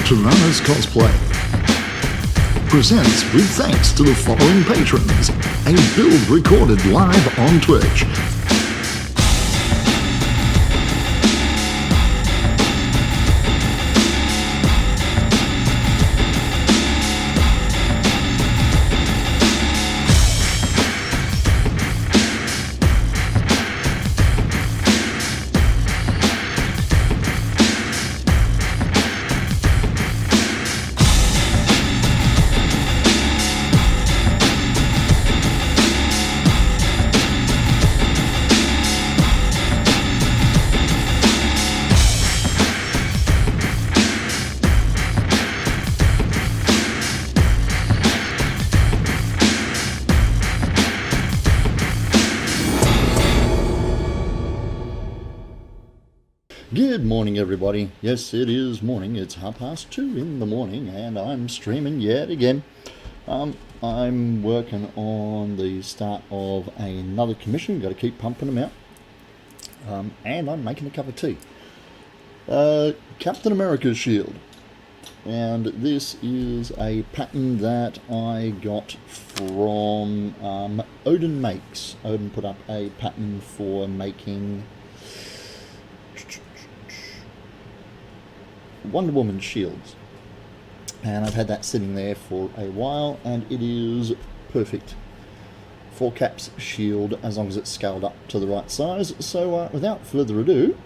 Tyrannis Cosplay presents with thanks to the following patrons, a build recorded live on Twitch. Good morning, everybody. Yes, it is morning. It's 2:30 in the morning, and I'm streaming yet again. I'm working on the start of another commission. Got to keep pumping them out. And I'm making a cup of tea. Captain America's shield. And this is a pattern that I got from Odin Makes. Odin put up a pattern for making Wonder Woman shields, and I've had that sitting there for a while, and it is perfect for Cap's shield as long as it's scaled up to the right size. So without further ado,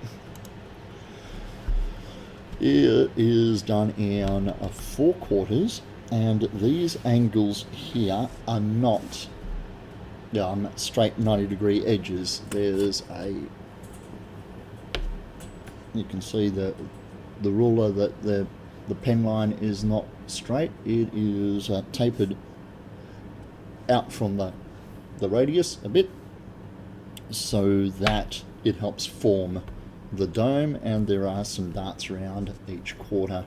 it is done in 4/4, and these angles here are not straight 90-degree edges. There's you can see the ruler that the pen line is not straight. It is tapered out from the radius a bit so that it helps form the dome, and there are some darts around each quarter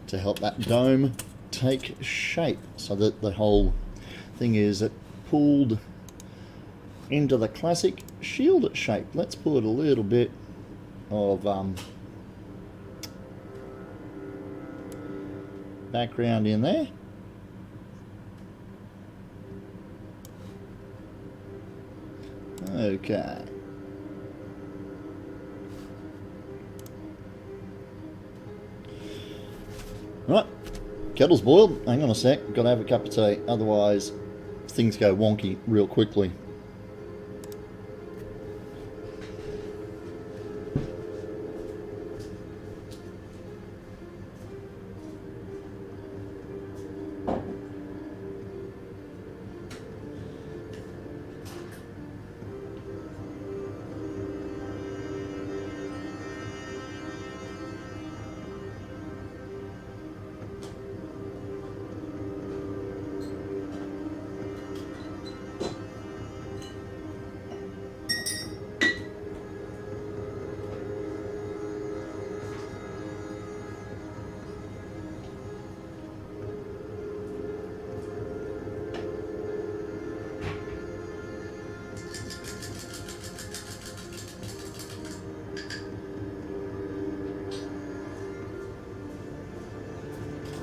to help that dome take shape, so that the whole thing is pulled into the classic shield shape. Let's put a little bit of background in there. Okay. Right, kettle's boiled. Hang on a sec, gotta have a cup of tea, otherwise things go wonky real quickly.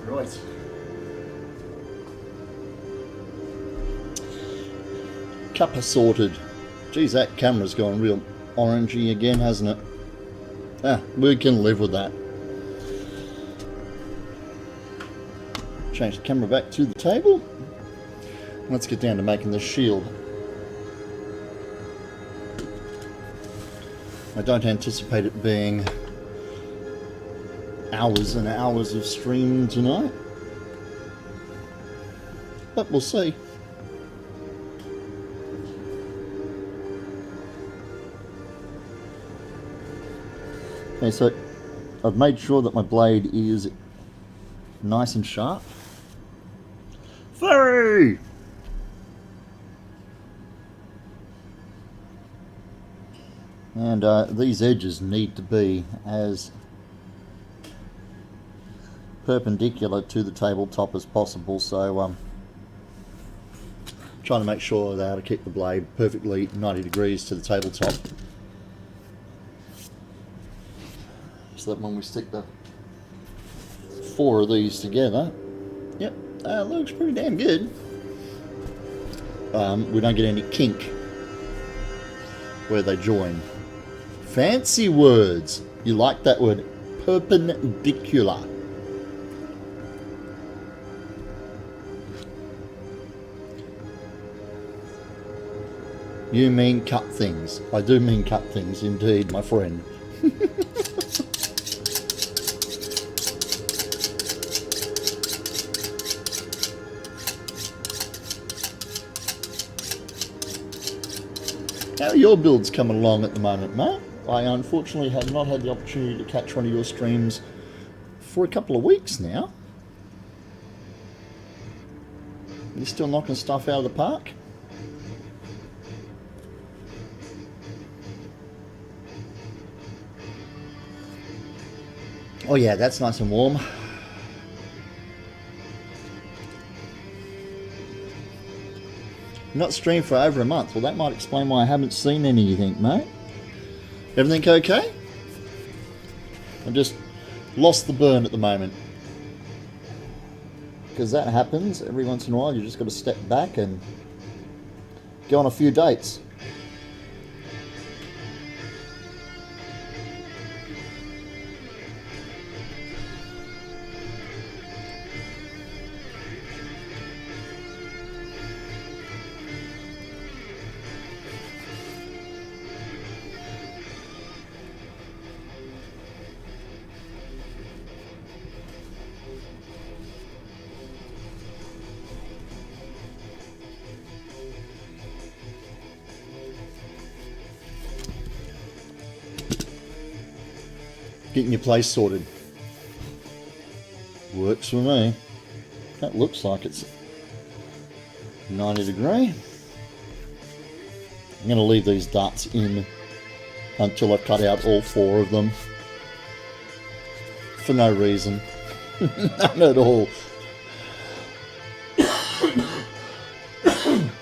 Right. Cup assorted. Geez, that camera's gone real orangey again, hasn't it? We can live with that. Change the camera back to the table. Let's get down to making the shield. I don't anticipate it being hours and hours of streaming tonight, but we'll see. Okay, so I've made sure that my blade is nice and sharp. Furry! And these edges need to be as perpendicular to the tabletop as possible, so trying to make sure that I keep the blade perfectly 90 degrees to the tabletop, so that when we stick the 4 of these together. Yep, looks pretty damn good. We don't get any kink where they join. Fancy words. You like that word? Perpendicular. You mean cut things. I do mean cut things, indeed, my friend. How are your builds coming along at the moment, mate? I unfortunately have not had the opportunity to catch one of your streams for a couple of weeks now. You still knocking stuff out of the park? Oh yeah, that's nice and warm. Not streamed for over a month. Well, that might explain why I haven't seen anything, mate. Everything okay? I've just lost the burn at the moment. Because that happens every once in a while. You just got to step back and go on a few dates. Getting your place sorted. Works for me. That looks like it's 90 degree. I'm going to leave these darts in until I've cut out all 4 of them. For no reason. None at all.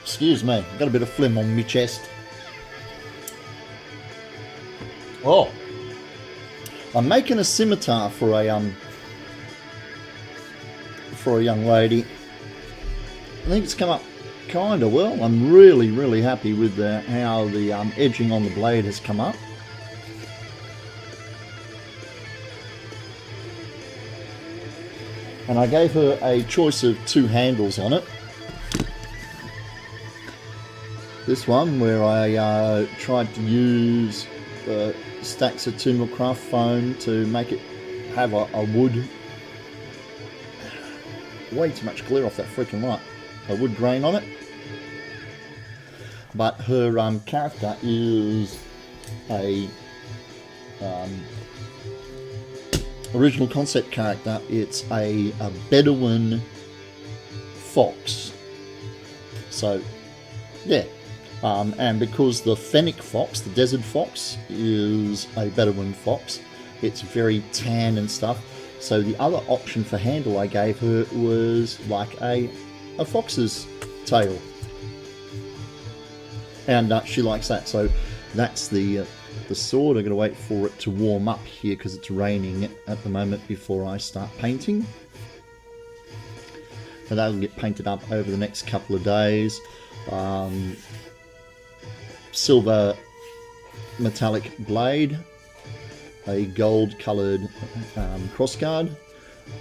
Excuse me. Got a bit of phlegm on my chest. Oh. I'm making a scimitar for a young lady. I think it's come up kind of well. I'm really happy with how the edging on the blade has come up. And I gave her a choice of 2 handles on it. This one where I tried to use stacks of 2 mil craft foam to make it have a wood. Way too much glare off that freaking light. A wood grain on it. But her character is a original concept character. It's a Bedouin fox. So yeah. And because the fennec fox, the desert fox, is a Bedouin fox, it's very tan and stuff. So the other option for handle I gave her was like a fox's tail. And she likes that. So that's the sword. I'm going to wait for it to warm up here because it's raining at the moment before I start painting. And that'll get painted up over the next couple of days. Silver metallic blade, a gold coloured crossguard,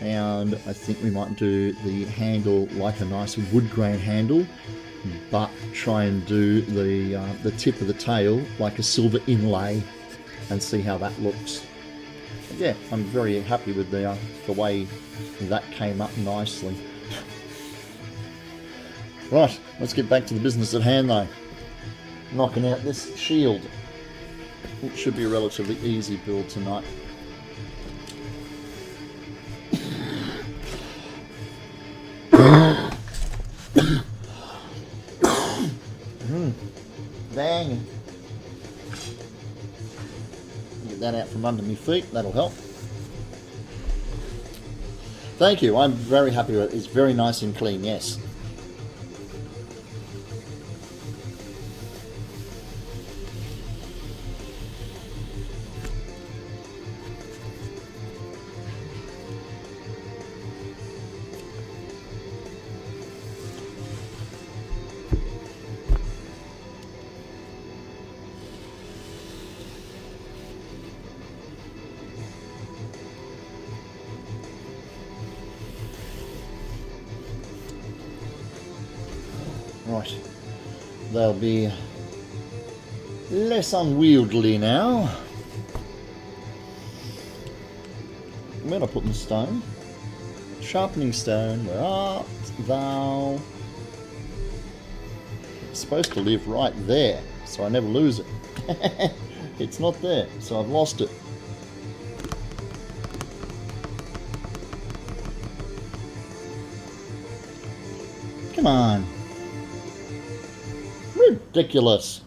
and I think we might do the handle like a nice wood grain handle, but try and do the tip of the tail like a silver inlay and see how that looks. But yeah, I'm very happy with the way that came up nicely. Right, let's get back to the business at hand though. Knocking out this shield. It should be a relatively easy build tonight. Bang! Get that out from under my feet, that'll help. Thank you, I'm very happy with it. It's very nice and clean, yes. Right. They'll be less unwieldy now. Where'd I put the stone? Sharpening stone, where art thou? It's supposed to live right there, so I never lose it. It's not there, so I've lost it. Come on. Ridiculous.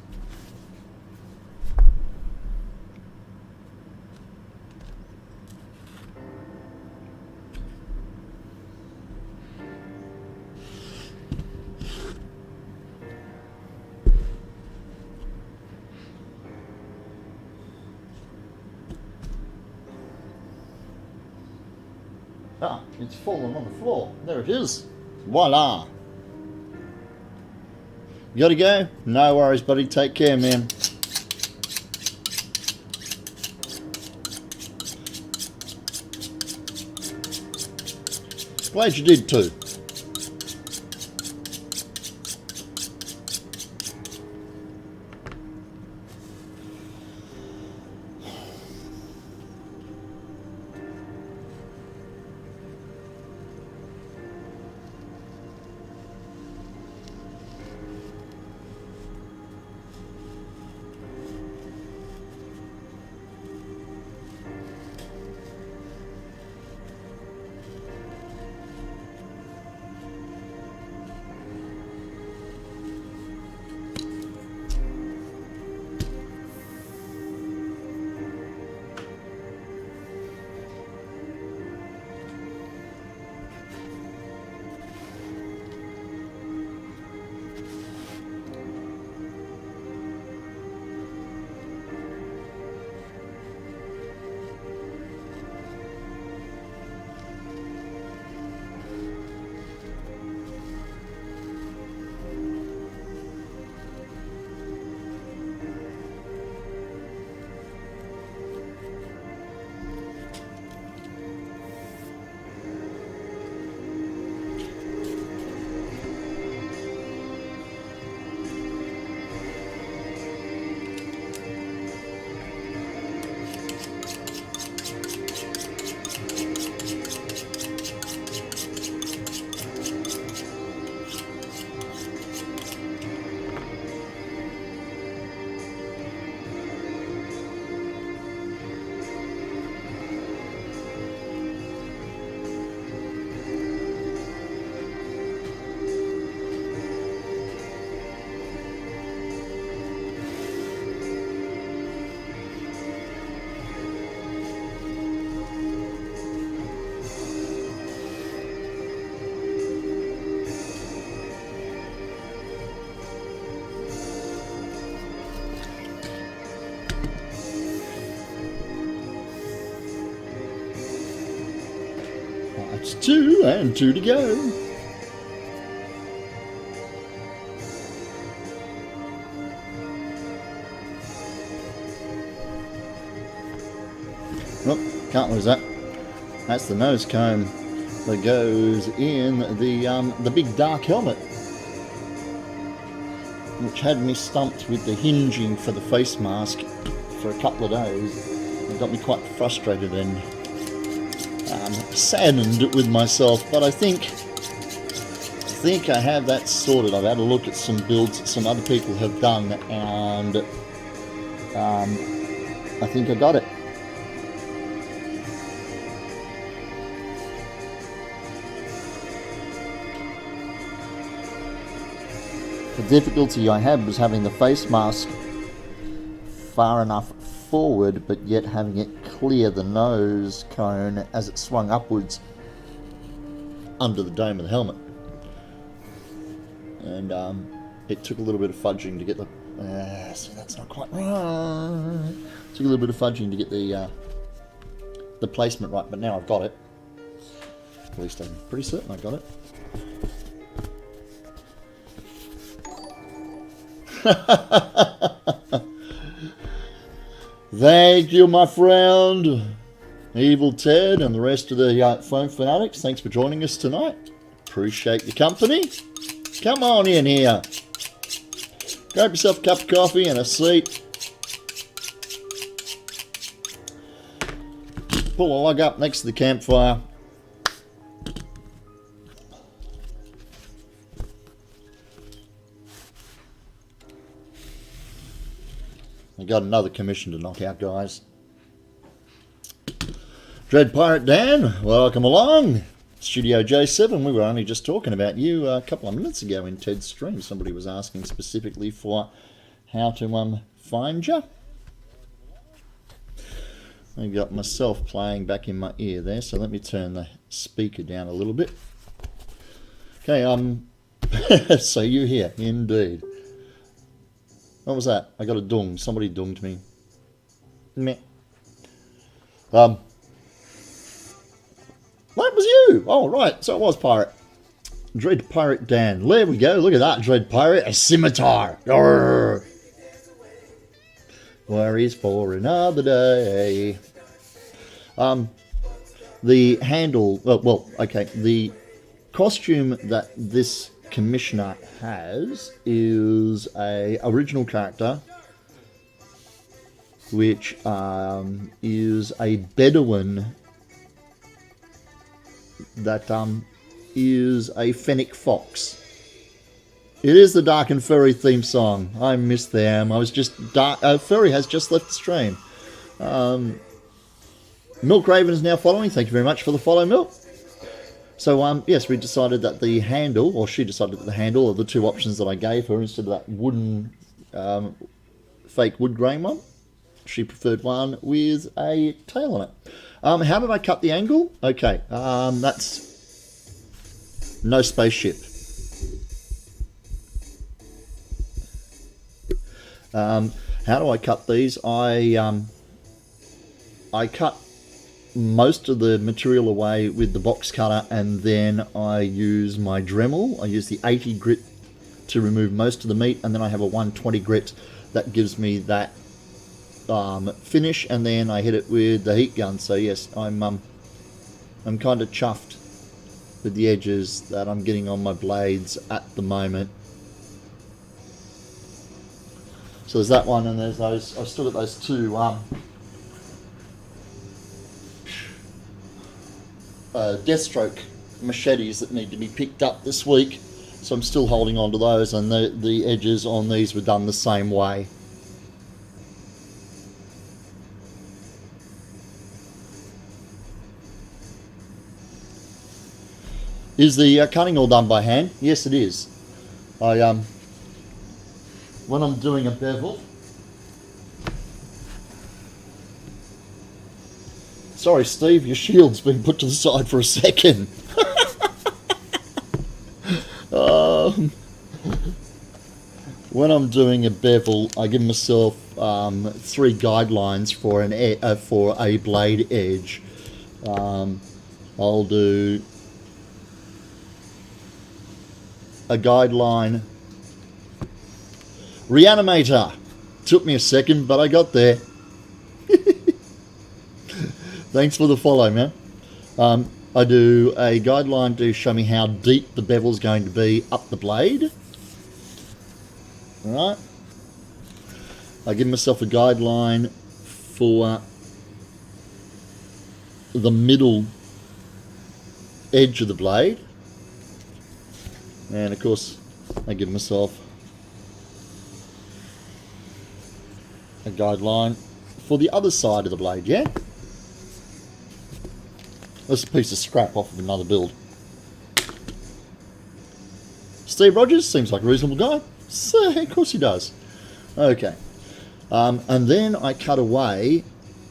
Ah, it's fallen on the floor. There it is. Voila. You gotta go? No worries, buddy. Take care, man. Glad you did too. That's 2 and 2 to go. Oh, can't lose that. That's the nose cone that goes in the big dark helmet, which had me stumped with the hinging for the face mask for a couple of days. It got me quite frustrated and saddened with myself, but I think I have that sorted. I've had a look at some builds that some other people have done, and I think I got it. The difficulty I had was having the face mask far enough forward, but yet having it clear the nose cone as it swung upwards under the dome of the helmet. And it took a little bit of fudging to get the... so that's not quite right. It took a little bit of fudging to get the placement right, but now I've got it. At least I'm pretty certain I got it. Thank you, my friend, Evil Ted, and the rest of the Foam Fanatics. Thanks for joining us tonight. Appreciate your company. Come on in here. Grab yourself a cup of coffee and a seat. Pull a log up next to the campfire. I got another commission to knock out, guys. Dread Pirate Dan, welcome along. Studio J7, we were only just talking about you a couple of minutes ago in Ted's stream. Somebody was asking specifically for how to find you. I got myself playing back in my ear there, so let me turn the speaker down a little bit. Okay, so you here, indeed. What was that? I got a dung. Somebody dunged me. Meh. That was you! Oh, right, so it was Pirate. Dread Pirate Dan. There we go, look at that, Dread Pirate. A scimitar! Arrgh. Worries for another day. The handle, okay, the costume that this commissioner has is a original character, which is a Bedouin that is a fennec fox. It is the Dark and Furry theme song. I missed them. I was just... Furry has just left the stream. Milk Raven is now following. Thank you very much for the follow, Milk. So, yes, we decided that the handle, or she decided that the handle of the two options that I gave her instead of that wooden, fake wood grain one, she preferred one with a tail on it. How did I cut the angle? Okay, that's no spaceship. How do I cut these? I cut most of the material away with the box cutter, and then I use my Dremel. I use the 80 grit to remove most of the meat, and then I have a 120 grit that gives me that finish, and then I hit it with the heat gun. So yes, I'm kind of chuffed with the edges that I'm getting on my blades at the moment. So there's that one, and there's those. I've still got those two Deathstroke machetes that need to be picked up this week. So I'm still holding on to those, and the edges on these were done the same way. Is the cutting all done by hand? Yes, it is. When I'm doing a bevel... Sorry, Steve, your shield's been put to the side for a second. When I'm doing a bevel, I give myself 3 guidelines for a blade edge. I'll do a guideline. Reanimator. Took me a second, but I got there. Thanks for the follow, man. I do a guideline to show me how deep the bevel's going to be up the blade. Alright. I give myself a guideline for the middle edge of the blade. And of course, I give myself a guideline for the other side of the blade, yeah? That's a piece of scrap off of another build. Steve Rogers seems like a reasonable guy. So, of course he does. Okay. And then I cut away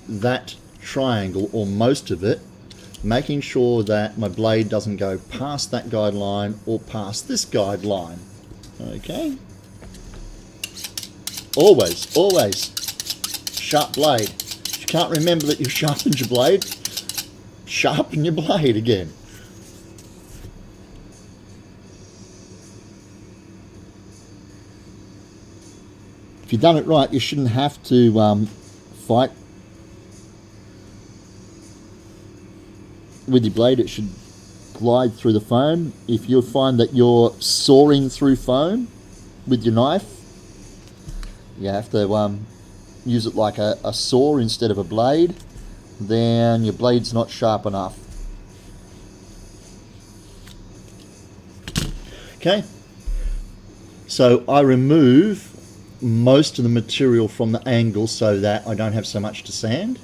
that triangle, or most of it, making sure that my blade doesn't go past that guideline or past this guideline. Okay. Always, always sharp blade. If you can't remember that you've sharpened your blade, sharpen your blade again. If you've done it right, you shouldn't have to fight with your blade. It should glide through the foam. If you find that you're sawing through foam with your knife, you have to use it like a saw instead of a blade, then your blade's not sharp enough. Okay, so I remove most of the material from the angle so that I don't have so much to sand.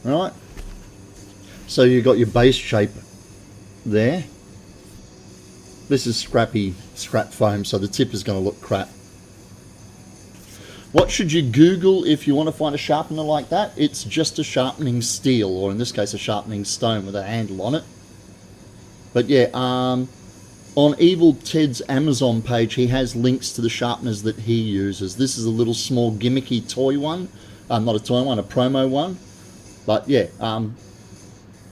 Right, so you've got your base shape there. This is scrap foam, so the tip is going to look crap. What should you Google if you want to find a sharpener like that? It's just a sharpening steel, or in this case a sharpening stone with a handle on it. But yeah, on Evil Ted's Amazon page, he has links to the sharpeners that he uses. This is a little small gimmicky toy one, not a toy one, a promo one. But yeah, the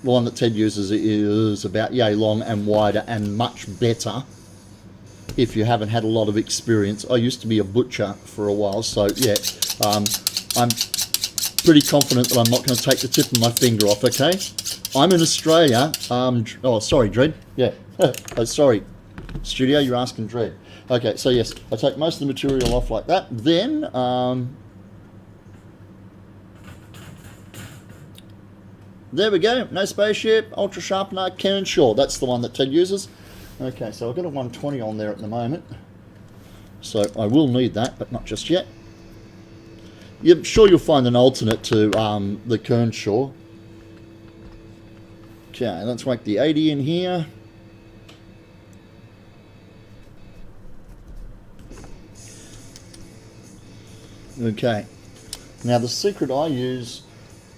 one that Ted uses is about yay long and wider and much better if you haven't had a lot of experience. I used to be a butcher for a while, so yeah, I'm pretty confident that I'm not going to take the tip of my finger off, okay? I'm in Australia. Oh, sorry, Dread. Yeah, oh, sorry. Studio, you're asking Dread. Okay, so yes, I take most of the material off like that. Then, there we go, no spaceship, ultra sharpener, Kearnshaw. That's the one that Ted uses. Okay, so I've got a 120 on there at the moment. So I will need that, but not just yet. I'm sure you'll find an alternate to the Kearnshaw. Okay, let's whack the 80 in here. Okay, now the secret I use,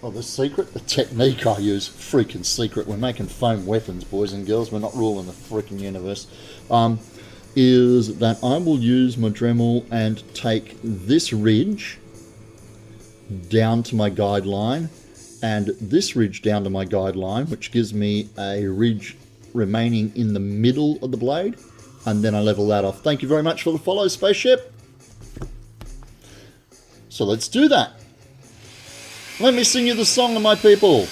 well, the technique I use, freaking secret, we're making foam weapons, boys and girls, we're not ruling the freaking universe, is that I will use my Dremel and take this ridge down to my guideline and this ridge down to my guideline, which gives me a ridge remaining in the middle of the blade, and then I level that off. Thank you very much for the follow, Spaceship. So let's do that. Let me sing you the song of my people.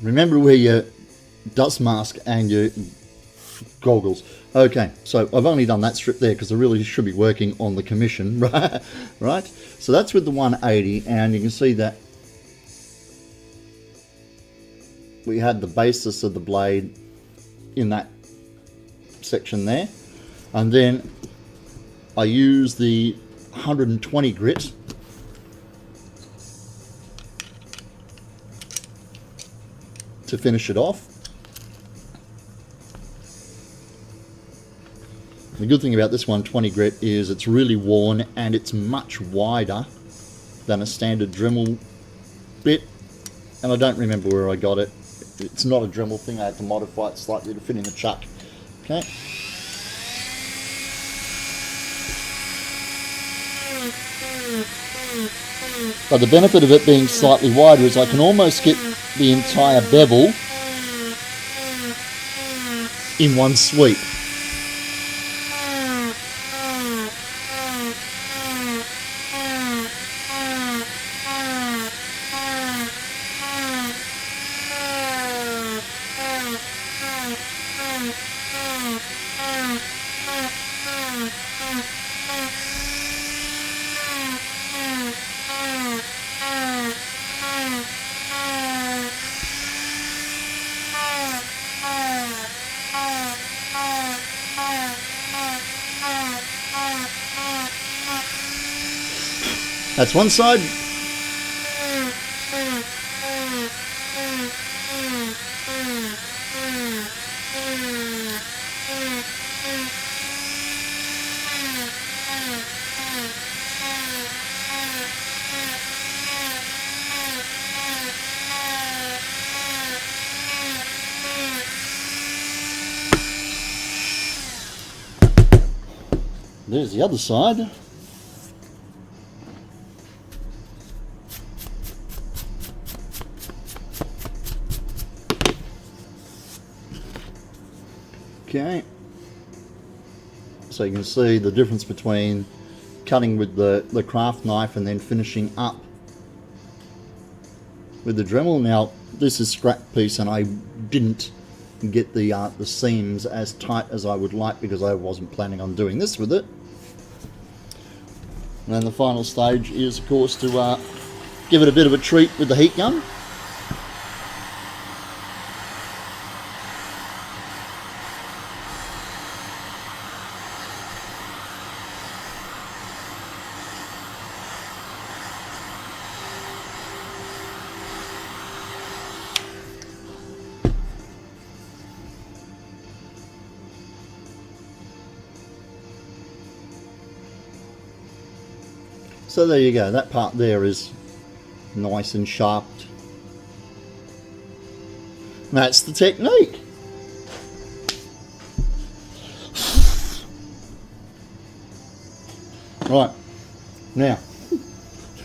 Remember where your dust mask and your goggles. Okay, so I've only done that strip there because I really should be working on the commission, right? So that's with the 180, and you can see that we had the basis of the blade in that section there, and then I use the 120 grit to finish it off. The good thing about this 120 grit is it's really worn and it's much wider than a standard Dremel bit, and I don't remember where I got it. It's not a Dremel thing, I had to modify it slightly to fit in the chuck. Okay. But the benefit of it being slightly wider is I can almost get the entire bevel in one sweep. That's one side. There's the other side. Okay, so you can see the difference between cutting with the craft knife and then finishing up with the Dremel. Now this is scrap piece and I didn't get the seams as tight as I would like because I wasn't planning on doing this with it. And then the final stage is of course to give it a bit of a treat with the heat gun. So there you go, that part there is nice and sharped. That's the technique. Right, now,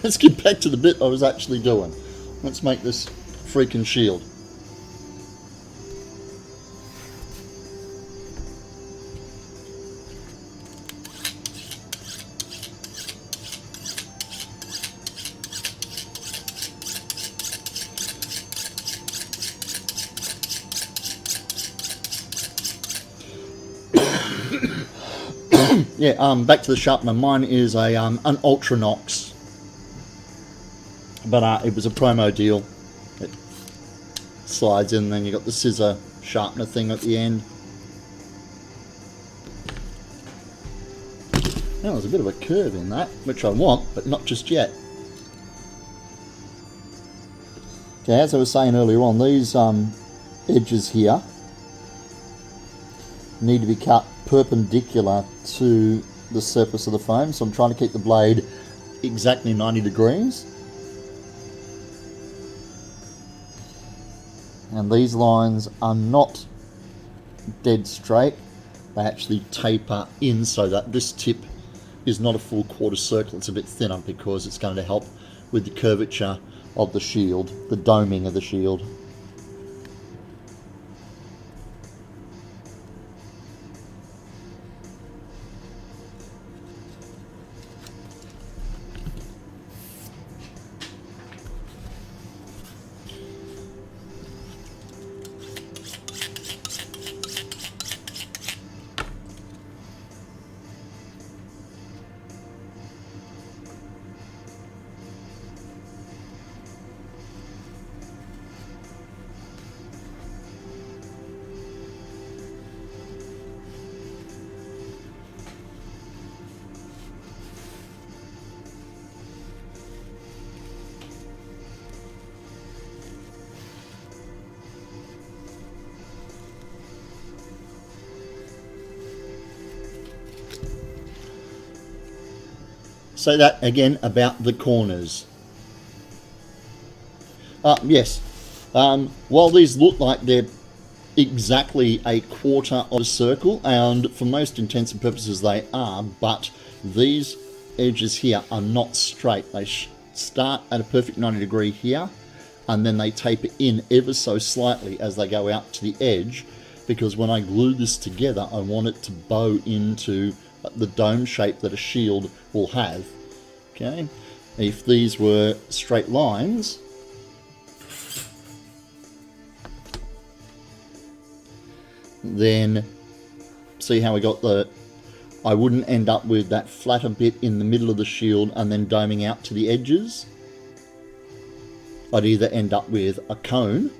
let's get back to the bit I was actually doing. Let's make this freaking shield. Yeah, back to the sharpener. Mine is a an Ultranox, but it was a promo deal. It slides in, and then you got the scissor sharpener thing at the end. Now there's a bit of a curve in that, which I want, but not just yet. Okay, as I was saying earlier on, these edges here need to be cut perpendicular to the surface of the foam, so I'm trying to keep the blade exactly 90 degrees. And these lines are not dead straight, they actually taper in so that this tip is not a full quarter circle, it's a bit thinner because it's going to help with the curvature of the shield, the doming of the shield. say that again about the corners. Yes, while these look like they're exactly a quarter of a circle, and for most intents and purposes they are, but these edges here are not straight. They start at a perfect 90-degree here, and then they taper in ever so slightly as they go out to the edge, because when I glue this together I want it to bow into the dome shape that a shield will have. Okay, if these were straight lines, then see how we got I wouldn't end up with that flatter bit in the middle of the shield and then doming out to the edges. I'd either end up with a cone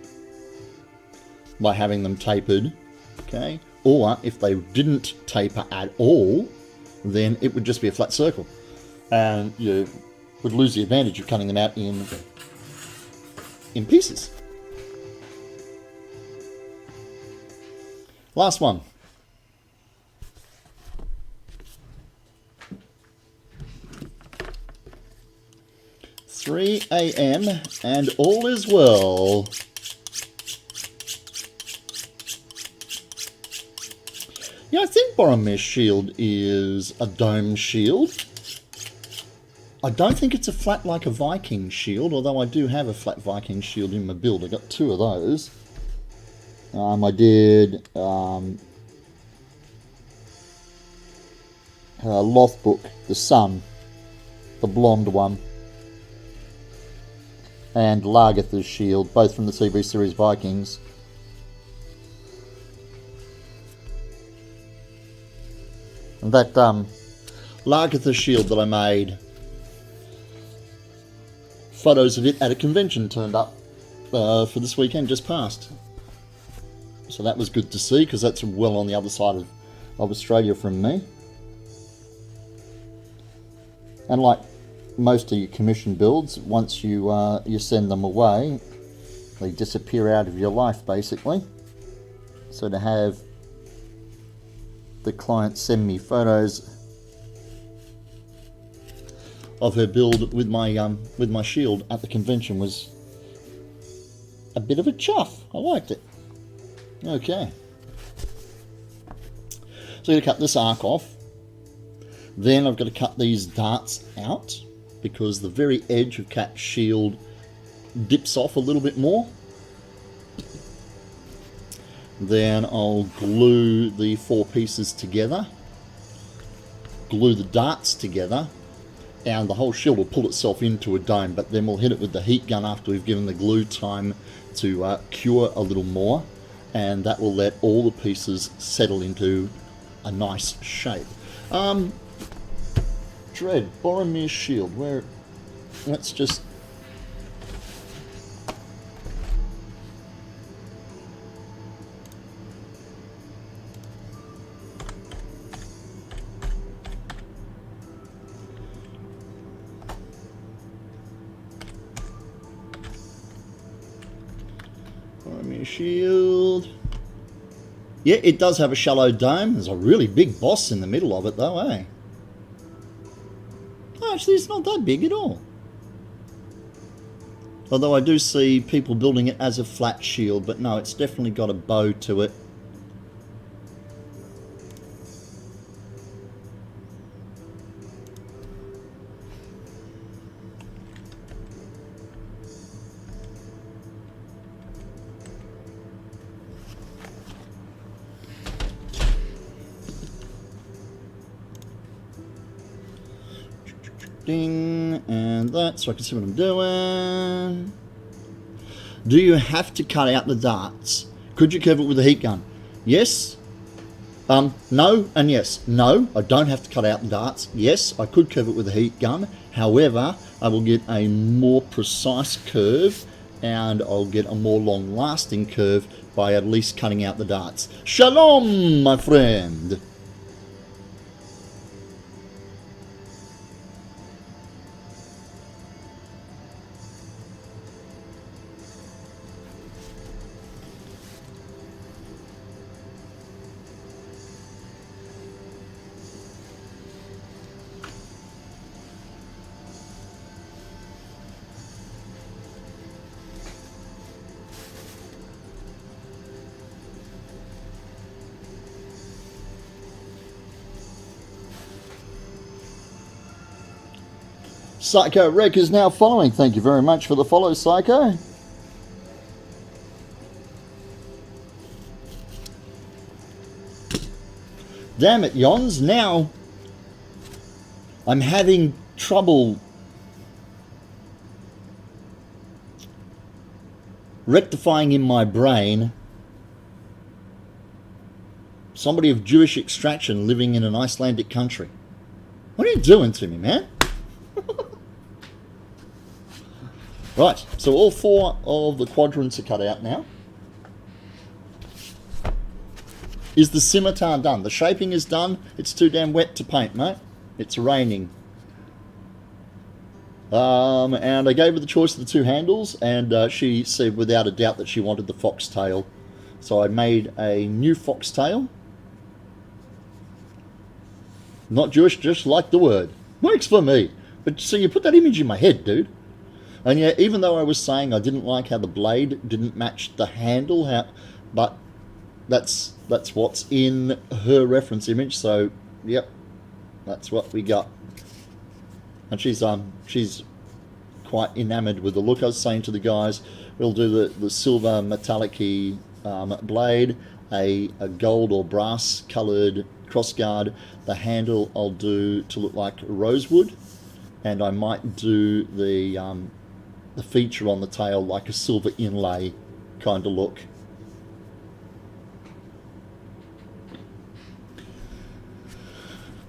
by having them tapered, okay, or if they didn't taper at all, then it would just be a flat circle, and you would lose the advantage of cutting them out in pieces. Last one. "3 a.m. and all is well." Yeah, I think Boromir's shield is a dome shield. I don't think it's a flat like a Viking shield, although I do have a flat Viking shield in my build. I got 2 of those. I did Lothbrok, the Sun, the blonde one, and Lagertha's shield, both from the TV series Vikings. And that Lagertha shield that I made, photos of it at a convention turned up for this weekend just past. So that was good to see, because that's well on the other side of Australia from me. And like most of your commission builds, once you send them away, they disappear out of your life basically. So to have the client send me photos of her build with my shield at the convention was a bit of a chuff. I liked it. Okay, so I'm going to cut this arc off. Then I've got to cut these darts out, because the very edge of Cap's shield dips off a little bit more. Then I'll glue the 4 pieces together, glue the darts together, and the whole shield will pull itself into a dome, but then we'll hit it with the heat gun after we've given the glue time to cure a little more, and that will let all the pieces settle into a nice shape. Dread, Boromir's shield, where, let's just, Boromir's shield. Yeah, it does have a shallow dome. There's a really big boss in the middle of it though, eh? Actually, it's not that big at all. Although I do see people building it as a flat shield, but no, it's definitely got a bow to it. Ding, and that, so I can see what I'm doing. Do you have to cut out the darts? Could you curve it with a heat gun? Yes. No and yes. No, I don't have to cut out the darts. Yes, I could curve it with a heat gun. However, I will get a more precise curve, and I'll get a more long-lasting curve by at least cutting out the darts. Shalom, my friend. Psycho Rec is now following. Thank you very much for the follow, Psycho. Damn it, Yons. Now I'm having trouble rectifying in my brain somebody of Jewish extraction living in an Icelandic country. What are you doing to me, man? Right, so all 4 of the quadrants are cut out now. Is the scimitar done? The shaping is done. It's too damn wet to paint, mate. It's raining. And I gave her the choice of the 2 handles, and she said without a doubt that she wanted the foxtail. So I made a new foxtail. Not Jewish, just like the word. Works for me. But so you put that image in my head, dude. And yeah, even though I was saying I didn't like how the blade didn't match the handle, but that's what's in her reference image. So, yep, that's what we got. And she's quite enamored with the look. I was saying to the guys, we'll do the silver metallic-y blade, a gold or brass coloured crossguard. The handle I'll do to look like rosewood, and I might do the feature on the tail like a silver inlay kind of look.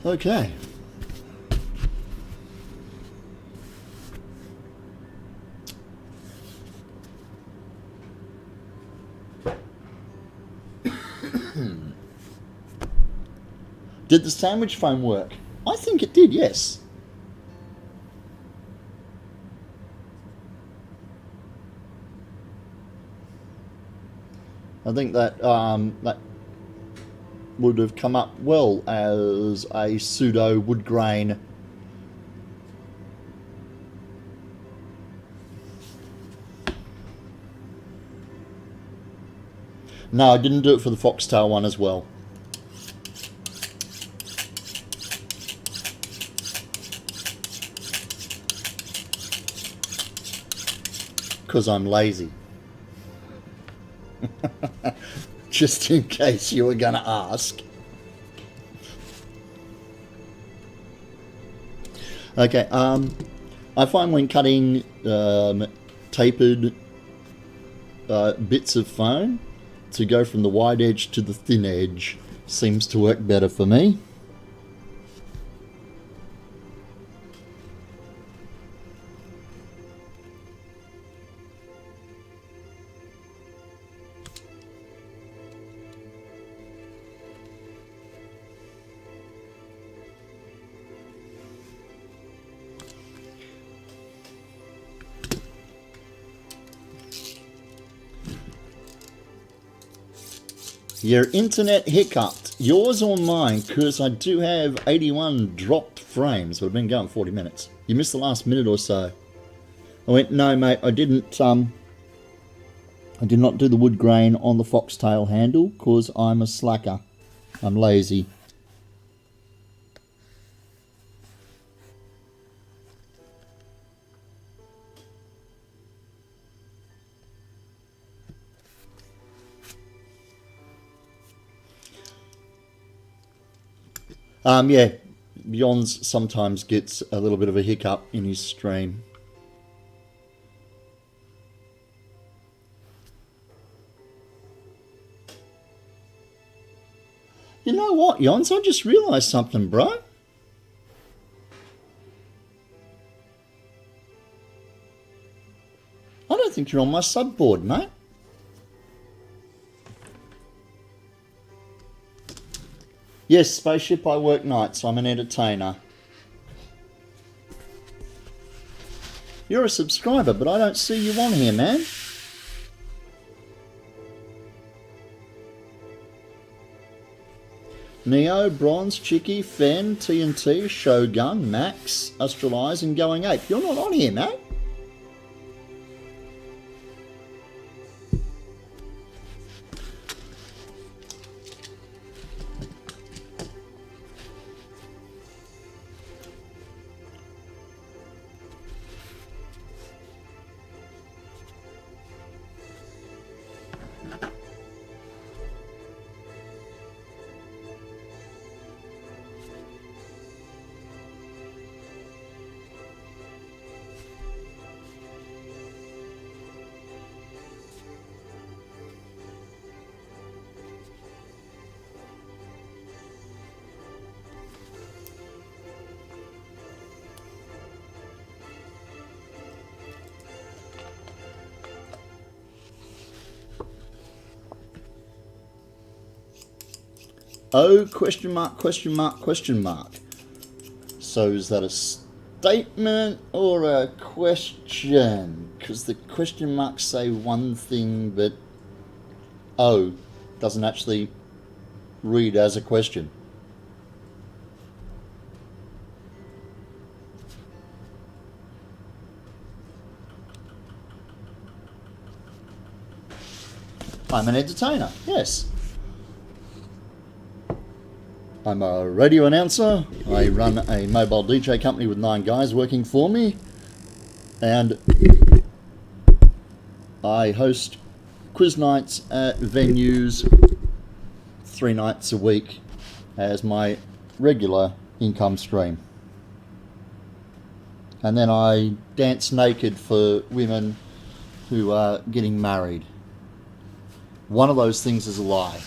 Okay. Did the sandwich foam work? I think it did, yes. I think that that would have come up well as a pseudo wood grain. No, I didn't do it for the foxtail one as well. Because I'm lazy. Just in case you were going to ask. Okay, I find when cutting tapered bits of foam, to go from the wide edge to the thin edge seems to work better for me. Your internet hiccuped. Yours or mine? Because I do have 81 dropped frames, but I've been going 40 minutes. You missed the last minute or so. I went, no mate, I didn't, I did not do the wood grain on the foxtail handle because I'm a slacker. I'm lazy. Yeah, Yons sometimes gets a little bit of a hiccup in his stream. You know what, Yons? I just realised something, bro. I don't think you're on my subboard, mate. Yes, Spaceship, I work nights. I'm an entertainer. You're a subscriber, but I don't see you on here, man. Neo, Bronze, Chicky, Fen, TNT, Shogun, Max, Astralize, and Going Ape. You're not on here, mate. O question mark, question mark, question mark. So is that a statement or a question? Because the question marks say one thing, but O doesn't actually read as a question. I'm an entertainer, yes. I'm a radio announcer. I run a mobile DJ company with 9 guys working for me. And I host quiz nights at venues 3 nights a week as my regular income stream. And then I dance naked for women who are getting married. One of those things is a lie.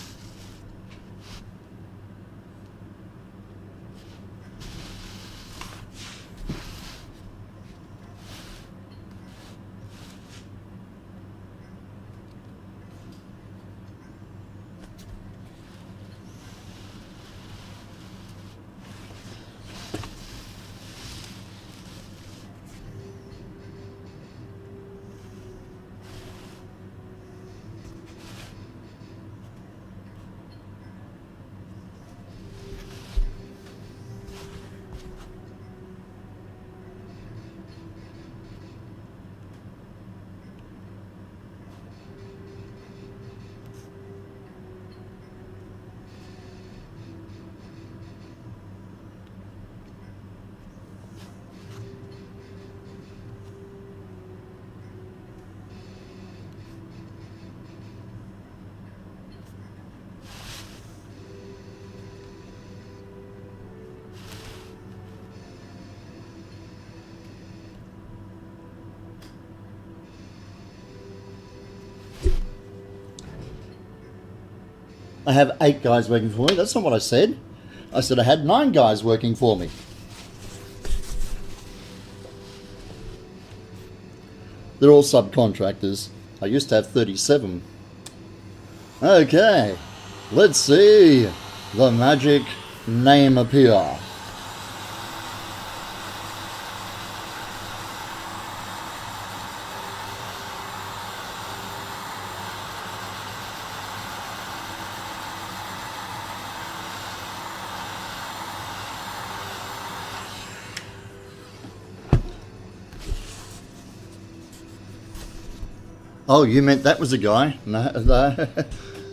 I have 8 guys working for me. That's not what I said. I said I had 9 guys working for me. They're all subcontractors. I used to have 37. Okay, let's see the magic name appear. Oh, you meant that was a guy? No.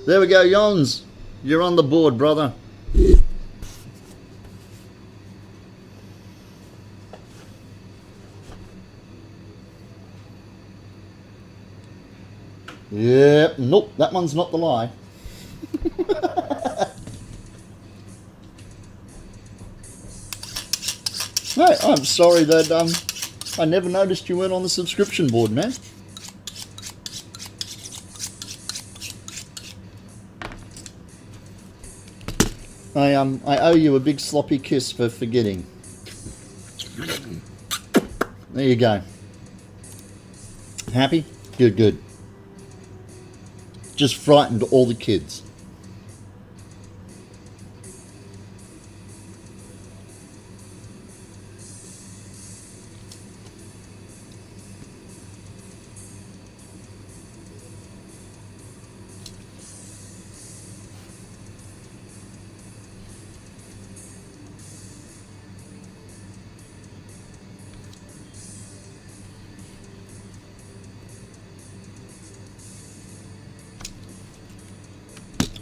There we go, Yons. You're on the board, brother. Yeah, nope, that one's not the lie. No, I'm sorry that I never noticed you weren't on the subscription board, man. I owe you a big sloppy kiss for forgetting. There you go. Happy? Good, good. Just frightened all the kids.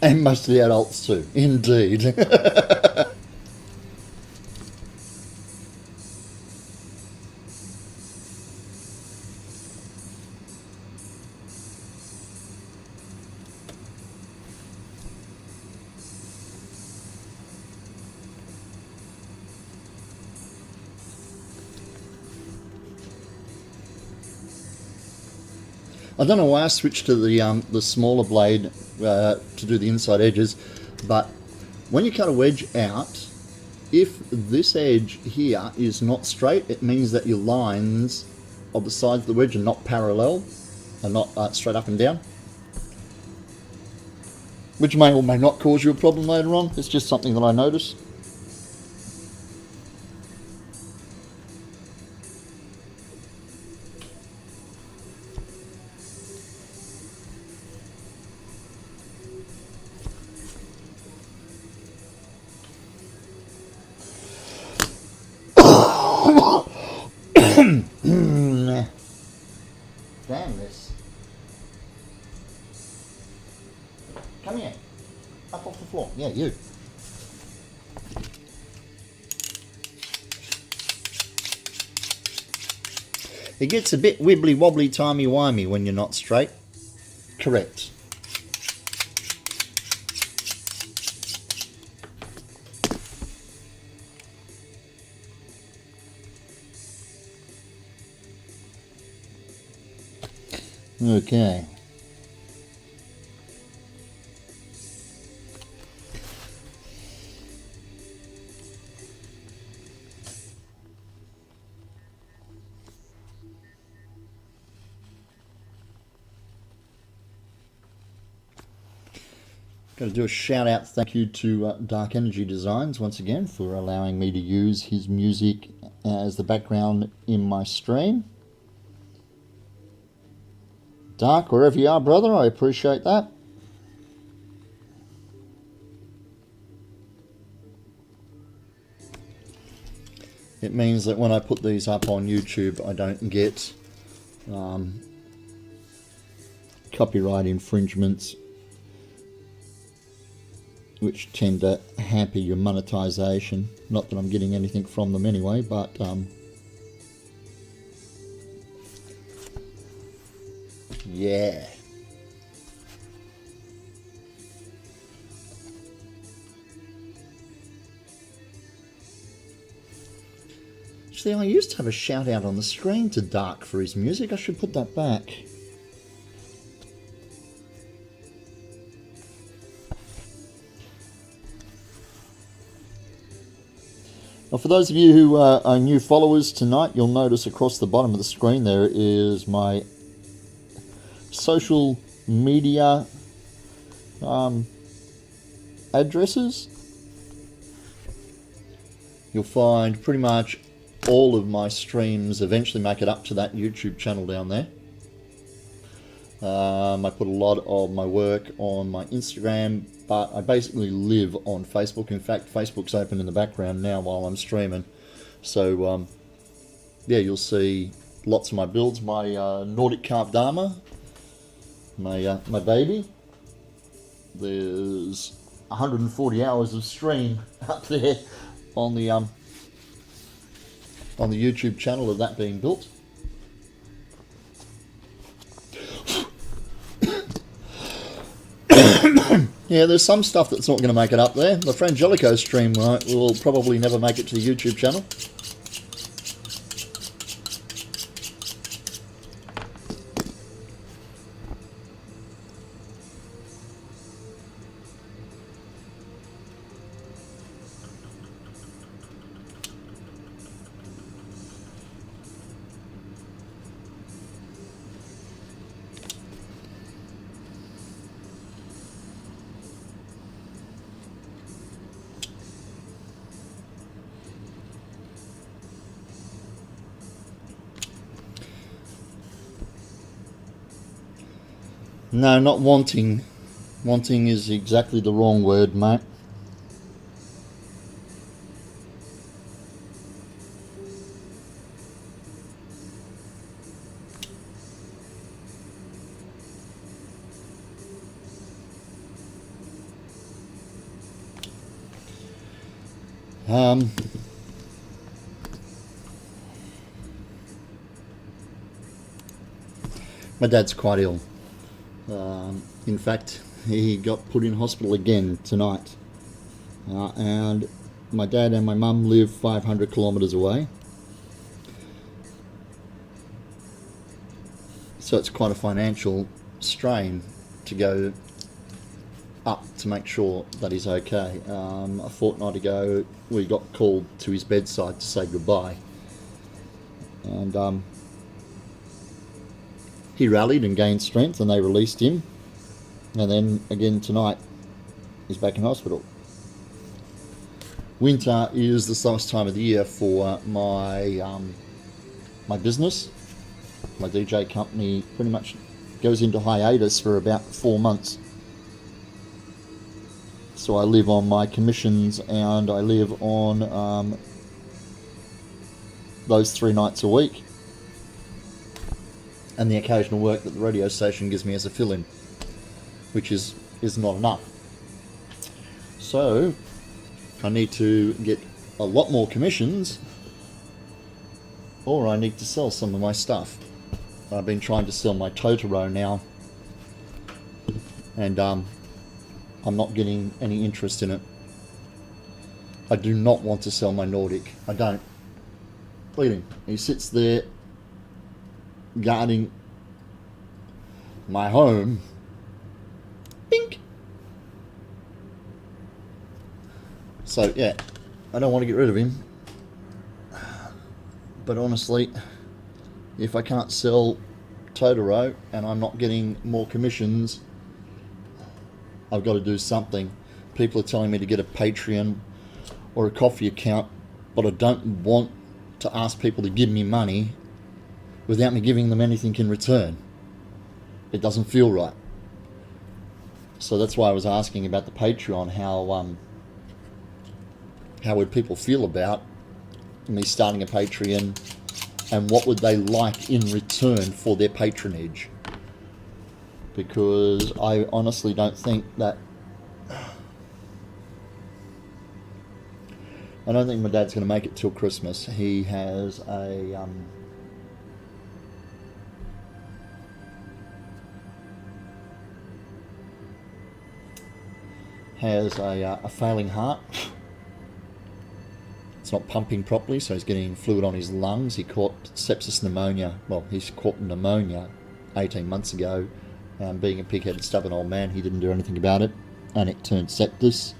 And most of the adults too, indeed. I don't know why I switched to the smaller blade to do the inside edges, but when you cut a wedge out, if this edge here is not straight, it means that your lines of the sides of the wedge are not parallel, are not straight up and down. which may or may not cause you a problem later on. It's just something that I notice. Damn this. Come here. Up off the floor. Yeah, you. It gets a bit wibbly wobbly, timey wimey when you're not straight. Correct. Okay. Got to do a shout out thank you to Dark Energy Designs once again for allowing me to use his music as the background in my stream. Dark, wherever you are, brother, I appreciate that. It means that when I put these up on YouTube, I don't get copyright infringements, which tend to hamper your monetization. Not that I'm getting anything from them anyway, but yeah. Actually, I used to have a shout out on the screen to Dark for his music. I should put that back. Now, for those of you who are new followers tonight, you'll notice across the bottom of the screen there is my social media addresses. You'll find pretty much all of my streams eventually make it up to that YouTube channel down there. I put a lot of my work on my Instagram, but I basically live on Facebook. In fact, Facebook's open in the background now while I'm streaming. So, yeah, you'll see lots of my builds. My Nordic carved armor, my baby. There's 140 hours of stream up there on the YouTube channel of that being built. Yeah, there's some stuff that's not going to make it up there. The Frangelico stream will probably never make it to the YouTube channel. No, not wanting. Wanting is exactly the wrong word, mate. My dad's quite ill. In fact, he got put in hospital again tonight. And my dad and my mum live 500 kilometres away. So it's quite a financial strain to go up to make sure that he's okay. A fortnight ago, we got called to his bedside to say goodbye. And he rallied and gained strength, and they released him. And then again tonight, He's back in hospital. Winter is the slowest time of the year for my my business. My DJ company pretty much goes into hiatus for about 4 months. So I live on my commissions, and I live on those 3 nights a week, and the occasional work that the radio station gives me as a fill-in, which is not enough. So I need to get a lot more commissions, or I need to sell some of my stuff. I've been trying to sell my Totoro now, and I'm not getting any interest in it. I do not want to sell my Nordic. I don't. Look at him. He sits there guarding my home. Bink! So, yeah, I don't want to get rid of him. But honestly, if I can't sell Totoro and I'm not getting more commissions, I've got to do something. People are telling me to get a Patreon or a coffee account, but I don't want to ask people to give me money without me giving them anything in return. It doesn't feel right. So that's why I was asking about the Patreon, how would people feel about me starting a Patreon, and what would they like in return for their patronage? Because I honestly don't think that... I don't think my dad's going to make it till Christmas. He has a... a failing heart. It's not pumping properly, so he's getting fluid on his lungs. He caught sepsis pneumonia. Well, he's caught pneumonia 18 months ago. Being a pig-headed, stubborn old man, he didn't do anything about it, and it turned sepsis.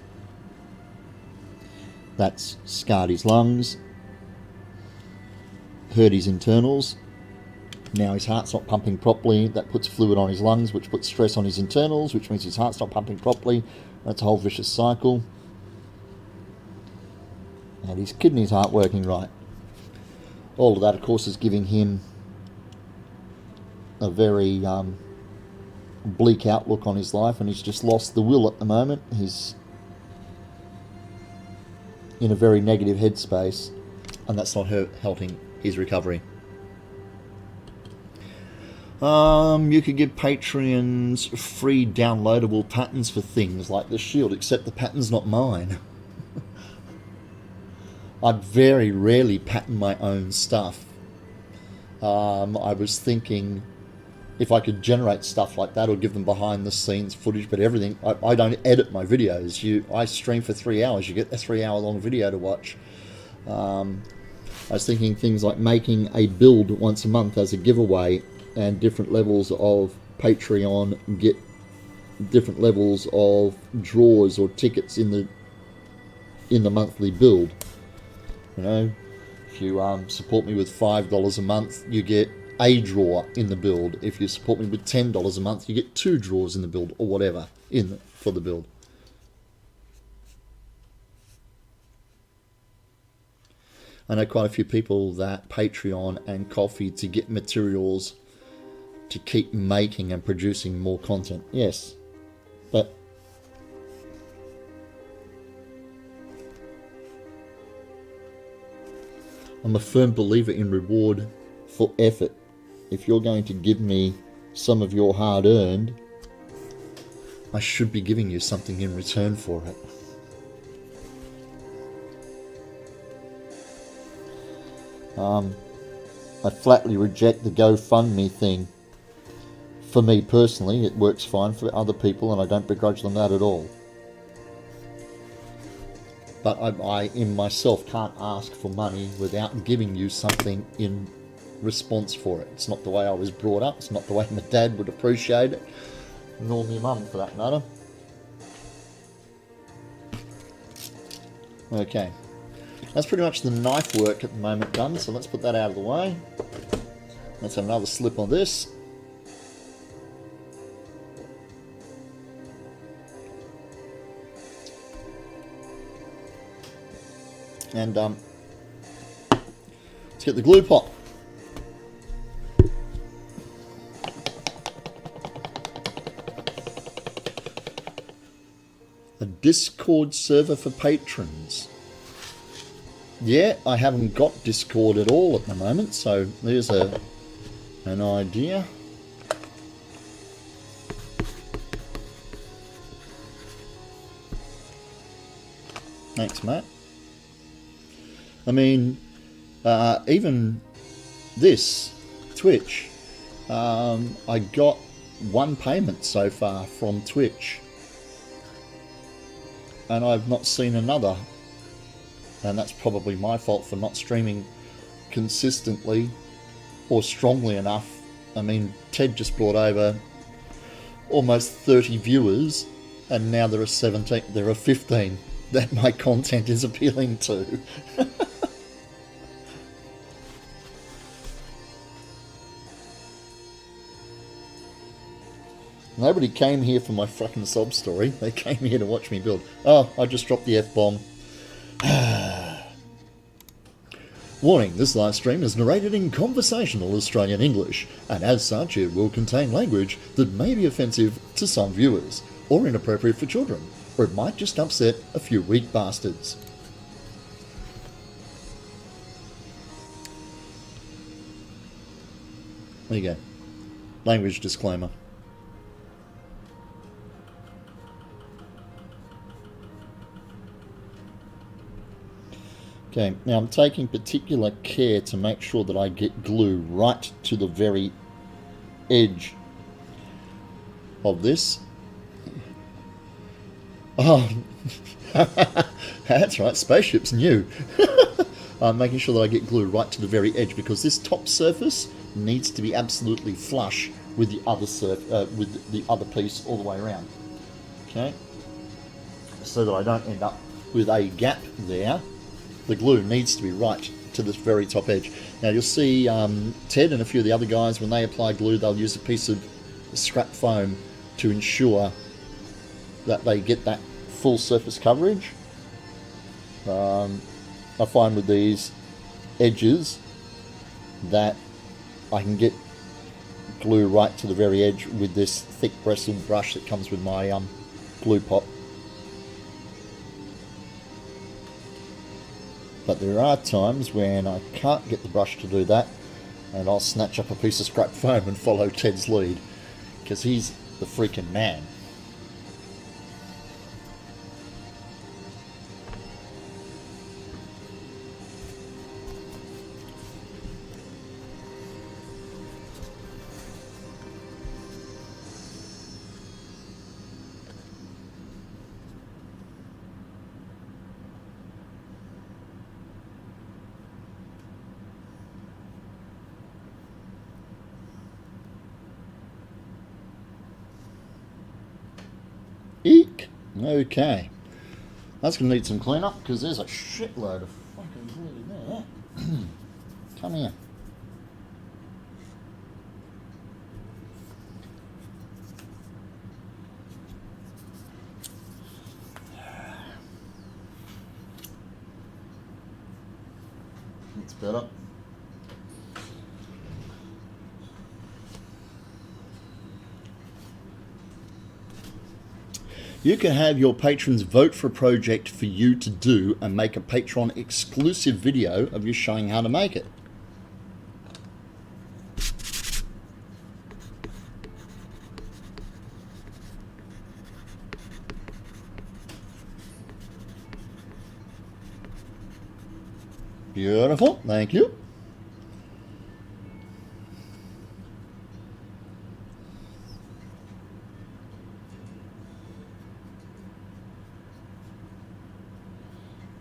That's scarred his lungs, hurt his internals. Now his heart's not pumping properly. That puts fluid on his lungs, which puts stress on his internals, which means his heart's not pumping properly. That's a whole vicious cycle. And his kidneys aren't working right. All of that, of course, is giving him a very bleak outlook on his life, and he's just lost the will at the moment. He's in a very negative headspace, and that's not helping his recovery. You could give Patreons free downloadable patterns for things like the shield, except the pattern's not mine. I very rarely pattern my own stuff. I was thinking if I could generate stuff like that or give them behind the scenes footage, but everything, I don't edit my videos. I stream for 3 hours, you get a 3 hour long video to watch. I was thinking things like making a build once a month as a giveaway, and different levels of Patreon get different levels of draws or tickets in the monthly build. You know, if you support me with $5 a month, you get a draw in the build. If you support me with $10 a month, you get 2 draws in the build, or whatever for the build. I know quite a few people that Patreon and Coffee to get materials to keep making and producing more content. Yes, but I'm a firm believer in reward for effort. If you're going to give me some of your hard-earned, I should be giving you something in return for it. I flatly reject the GoFundMe thing. For me personally, it works fine. For other people, and I don't begrudge them that at all. But I in myself can't ask for money without giving you something in response for it. It's not the way I was brought up. It's not the way my dad would appreciate it, nor my mum for that matter. Okay, that's pretty much the knife work at the moment done, so let's put that out of the way. Let's have another slip on this. And let's get the glue pot. A Discord server for patrons. Yeah, I haven't got Discord at all at the moment, so there's an idea. Thanks, Matt. I mean, even this, Twitch, I got one payment so far from Twitch. And I've not seen another. And that's probably my fault for not streaming consistently or strongly enough. I mean, Ted just brought over almost 30 viewers, and now there are 15 that my content is appealing to. Nobody came here for my fucking sob story. They came here to watch me build. Oh, I just dropped the F-bomb. Warning, this live stream is narrated in conversational Australian English, and as such it will contain language that may be offensive to some viewers, or inappropriate for children, or it might just upset a few weak bastards. There you go. Language disclaimer. Okay, now I'm taking particular care to make sure that I get glue right to the very edge of this. Oh, that's right, spaceship's new. I'm making sure that I get glue right to the very edge because this top surface needs to be absolutely flush with the other piece all the way around. Okay, so that I don't end up with a gap there. The glue needs to be right to this very top edge. Now you'll see Ted and a few of the other guys, when they apply glue, they'll use a piece of scrap foam to ensure that they get that full surface coverage. I find with these edges that I can get glue right to the very edge with this thick bristle brush that comes with my glue pot. But there are times when I can't get the brush to do that, and I'll snatch up a piece of scrap foam and follow Ted's lead, because he's the freaking man. Eek! Okay. That's going to need some cleanup because there's a shitload of fucking glue there. Come here. That's better. You can have your patrons vote for a project for you to do and make a Patreon exclusive video of you showing how to make it. Beautiful, thank you.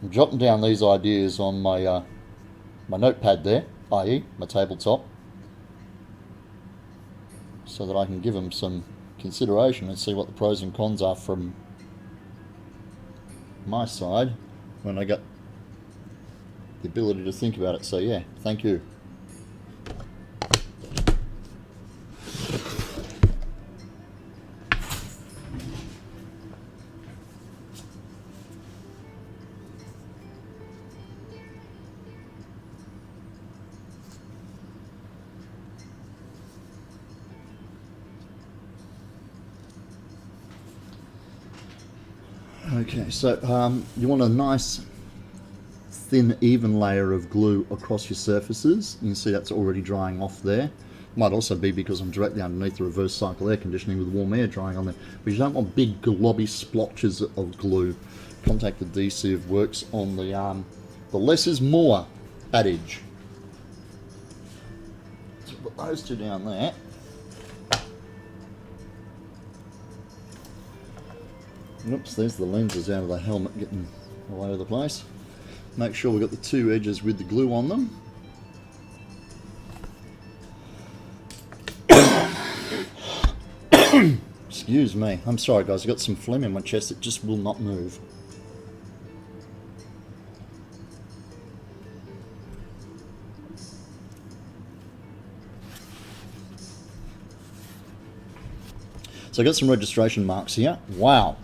I'm jotting down these ideas on my my notepad there, i.e. my tabletop, so that I can give them some consideration and see what the pros and cons are from my side when I get the ability to think about it. So yeah, thank you. Okay, so you want a nice thin even layer of glue across your surfaces. You can see that's already drying off there. Might also be because I'm directly underneath the reverse cycle air conditioning with warm air drying on there. But you don't want big globby splotches of glue. Contact adhesive works on the less is more adage. So put those two down there. Oops, there's the lenses out of the helmet getting all over the place. Make sure we've got the two edges with the glue on them. Excuse me. I'm sorry guys, I've got some phlegm in my chest that just will not move. So I've got some registration marks here. Wow.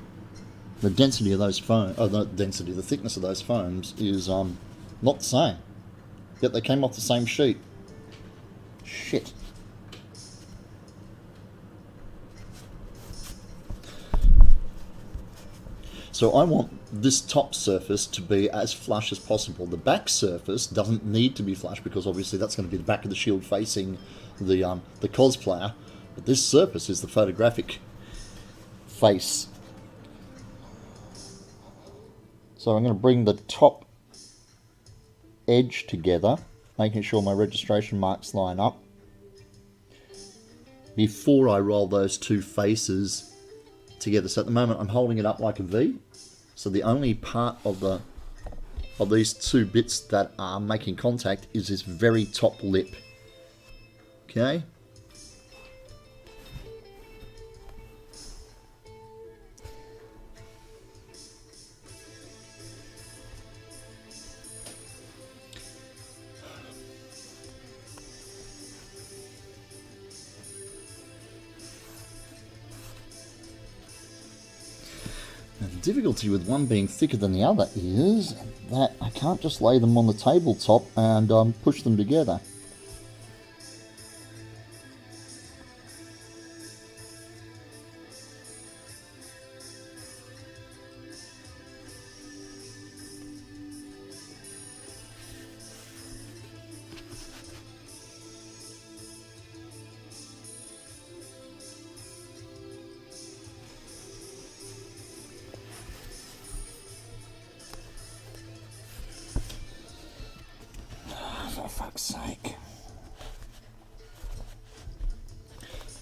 The density of those foams, the thickness of those foams is not the same. Yet they came off the same sheet. Shit. So I want this top surface to be as flush as possible. The back surface doesn't need to be flush because obviously that's going to be the back of the shield facing the cosplayer. But this surface is the photographic face. So I'm going to bring the top edge together, making sure my registration marks line up before I roll those two faces together. So at the moment I'm holding it up like a V. So the only part of these two bits that are making contact is this very top lip. Okay? The difficulty with one being thicker than the other is that I can't just lay them on the tabletop and push them together. For fuck's sake.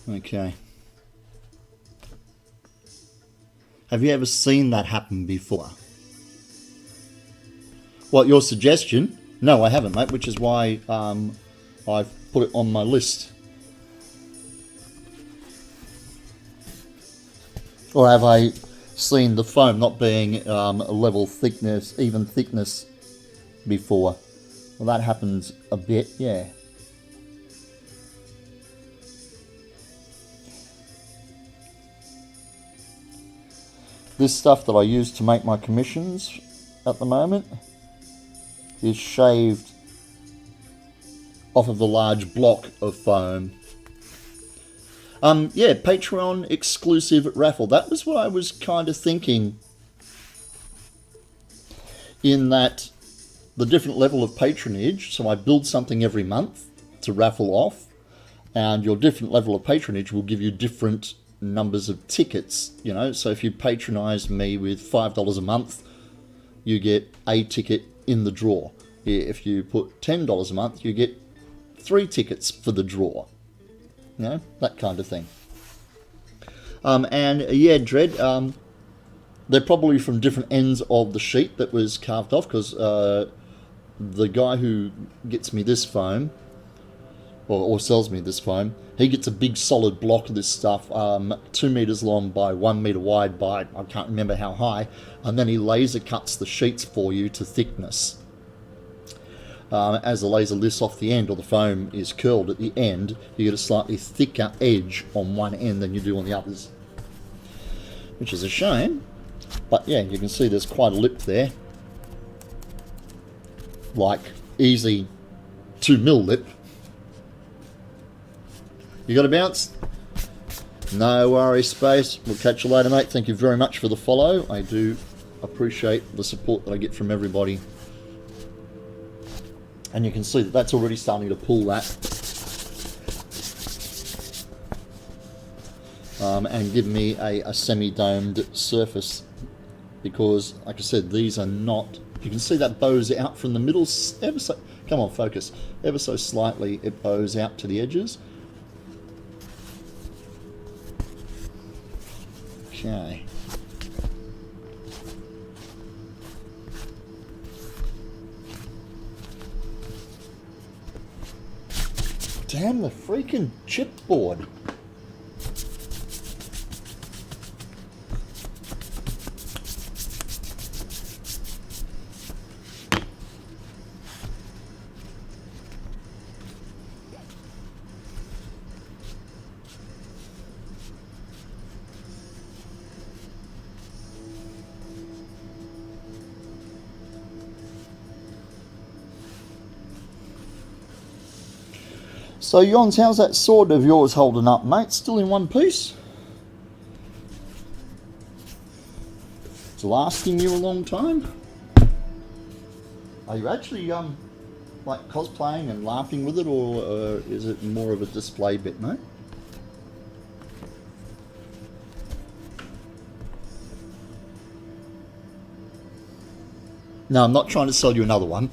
Okay. Have you ever seen that happen before? What, your suggestion? No, I haven't, mate, which is why I've put it on my list. Or have I seen the foam not being a level thickness, even thickness before? Well, that happens a bit, yeah. This stuff that I use to make my commissions at the moment is shaved off of the large block of foam. Yeah, Patreon exclusive raffle. That was what I was kind of thinking, in that the different level of patronage. So I build something every month to raffle off, and your different level of patronage will give you different numbers of tickets, you know. So if you patronize me with $5 a month, you get a ticket in the draw. If you put $10 a month, you get 3 tickets for the draw, you know, that kind of thing. And yeah, Dread, they're probably from different ends of the sheet that was carved off, because the guy who gets me this foam, or sells me this foam, he gets a big solid block of this stuff, 2 meters long by 1 meter wide by, I can't remember how high, and then he laser cuts the sheets for you to thickness. As the laser lifts off the end, or the foam is curled at the end, you get a slightly thicker edge on one end than you do on the others, which is a shame. But yeah, you can see there's quite a lip there, like easy 2 mil lip. You got a bounce? No worries, Space. We'll catch you later, mate. Thank you very much for the follow. I do appreciate the support that I get from everybody. And you can see that that's already starting to pull that. And give me a semi-domed surface. Because, like I said, these are not... You can see that bows out from the middle ever so... Come on, focus. Ever so slightly, it bows out to the edges. Okay. Damn the freaking chipboard. So, Jons, how's that sword of yours holding up, mate? Still in one piece? It's lasting you a long time? Are you actually, like, cosplaying and laughing with it, or is it more of a display bit, mate? No, I'm not trying to sell you another one.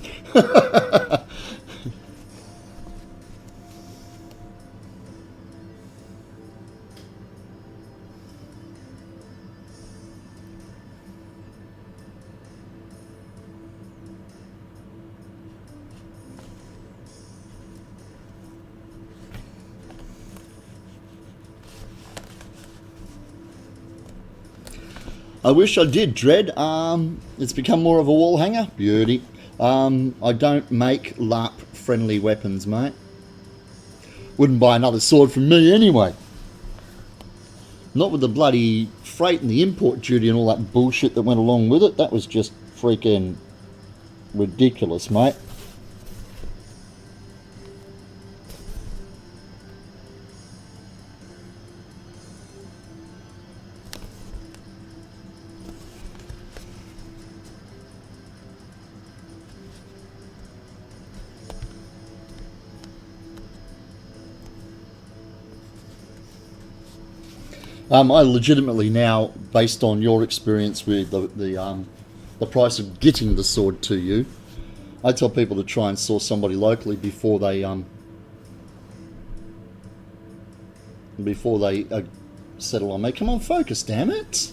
I wish I did, Dread. It's become more of a wall hanger. Beauty. I don't make LARP friendly weapons, mate. Wouldn't buy another sword from me anyway. Not with the bloody freight and the import duty and all that bullshit that went along with it. That was just freaking ridiculous, mate. I legitimately now, based on your experience with the price of getting the sword to you, I tell people to try and source somebody locally before they settle on me. Come on, focus, damn it!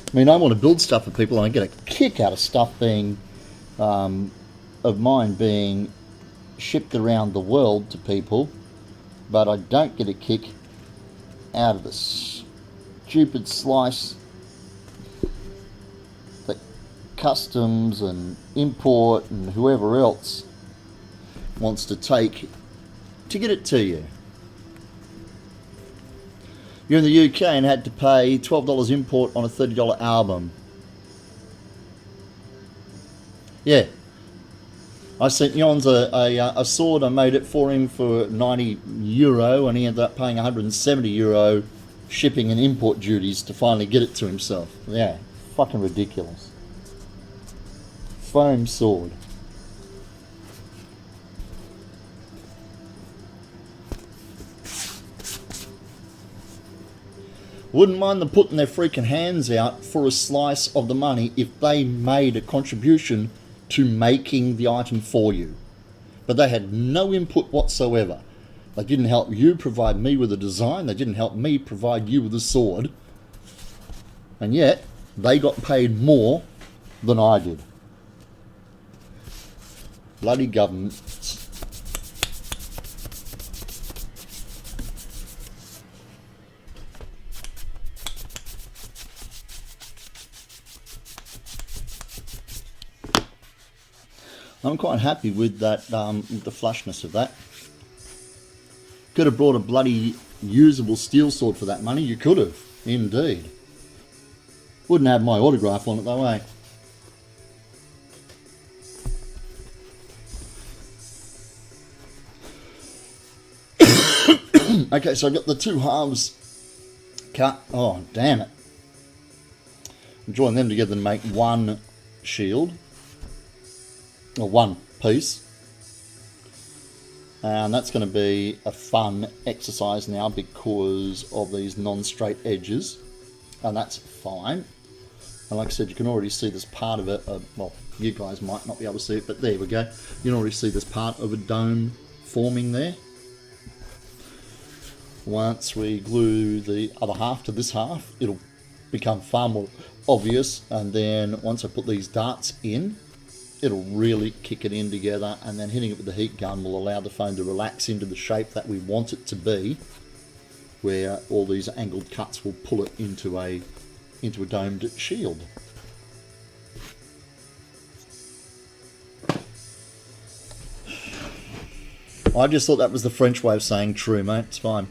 I mean, I want to build stuff for people, and I get a kick out of stuff being, of mine being shipped around the world to people, but I don't get a kick out of the stupid slice that customs and import and whoever else wants to take to get it to you. You're in the UK and had to pay $12 import on a $30 album. Yeah. I sent Jons a sword. I made it for him for €90 and he ended up paying €170 shipping and import duties to finally get it to himself. Yeah, fucking ridiculous. Foam sword. Wouldn't mind them putting their freaking hands out for a slice of the money if they made a contribution to making the item for you. But they had no input whatsoever. They didn't help you provide me with a design. They didn't help me provide you with a sword. And yet, they got paid more than I did. Bloody government. I'm quite happy with that, the flushness of that. Could have brought a bloody usable steel sword for that money. You could have, indeed. Wouldn't have my autograph on it though, eh? Okay, so I've got the two halves cut. Oh, damn it. I'm joining them together to make one shield. Or one piece. And that's going to be a fun exercise now because of these non-straight edges. And that's fine. And like I said, you can already see this part of it. Well, you guys might not be able to see it, but there we go. You can already see this part of a dome forming there. Once we glue the other half to this half, it'll become far more obvious. And then once I put these darts in, it'll really kick it in together, and then hitting it with the heat gun will allow the foam to relax into the shape that we want it to be, where all these angled cuts will pull it into a domed shield. I just thought that was the French way of saying true, mate. It's fine.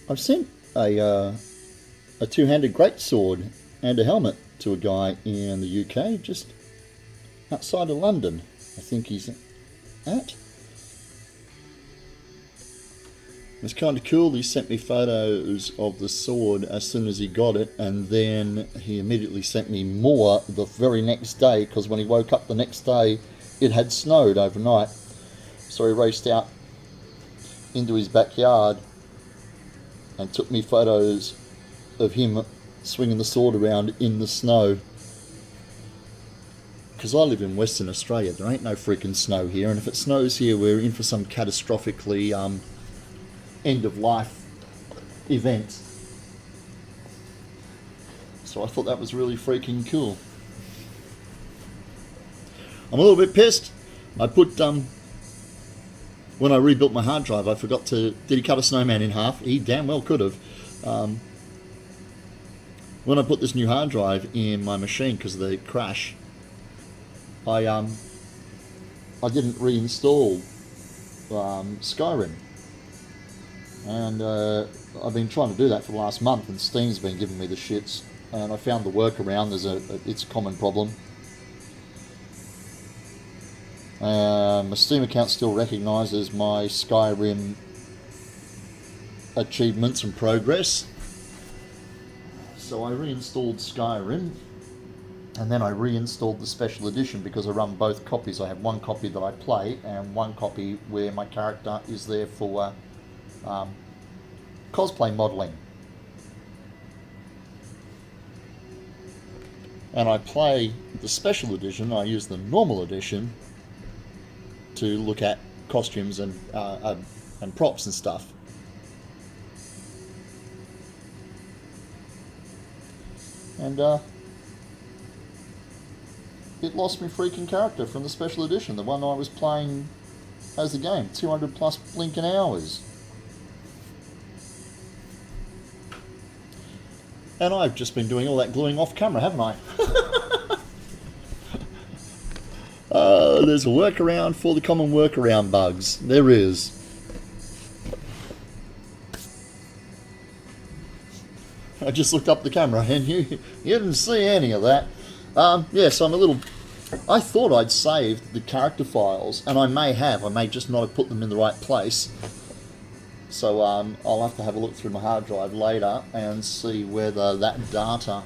I've sent a two-handed greatsword and a helmet to a guy in the UK, just outside of London. I think he's at. It's kind of cool. He sent me photos of the sword as soon as he got it, and then he immediately sent me more the very next day, because when he woke up the next day, it had snowed overnight. So he raced out into his backyard and took me photos of him swinging the sword around in the snow. Because I live in Western Australia, there ain't no freaking snow here, and if it snows here, we're in for some catastrophically end-of-life event. So I thought that was really freaking cool. I'm a little bit pissed. I put when I rebuilt my hard drive, I forgot to... Did he cut a snowman in half? He damn well could have. When I put this new hard drive in my machine because of the crash, I didn't reinstall Skyrim. And I've been trying to do that for the last month, and Steam's been giving me the shits. And I found the workaround. It's a common problem. My Steam account still recognises my Skyrim achievements and progress. So I reinstalled Skyrim, and then I reinstalled the special edition because I run both copies. I have one copy that I play and one copy where my character is there for cosplay modelling. And I play the special edition. I use the normal edition to look at costumes and props and stuff. And it lost me freaking character from the special edition, the one I was playing as the game, 200 plus blinking hours. And I've just been doing all that gluing off camera, haven't I? There's a workaround for the common workaround bugs. There is. I just looked up the camera and you didn't see any of that. Yeah, so I'm a little... I thought I'd saved the character files, and I may have. I may just not have put them in the right place. So I'll have to have a look through my hard drive later and see whether that data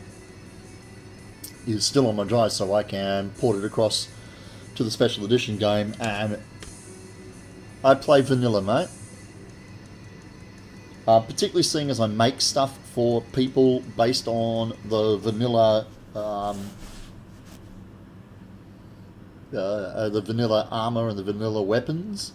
is still on my drive so I can port it across to the special edition game. And I play vanilla, mate. Particularly seeing as I make stuff for people based on the vanilla the vanilla armor and the vanilla weapons.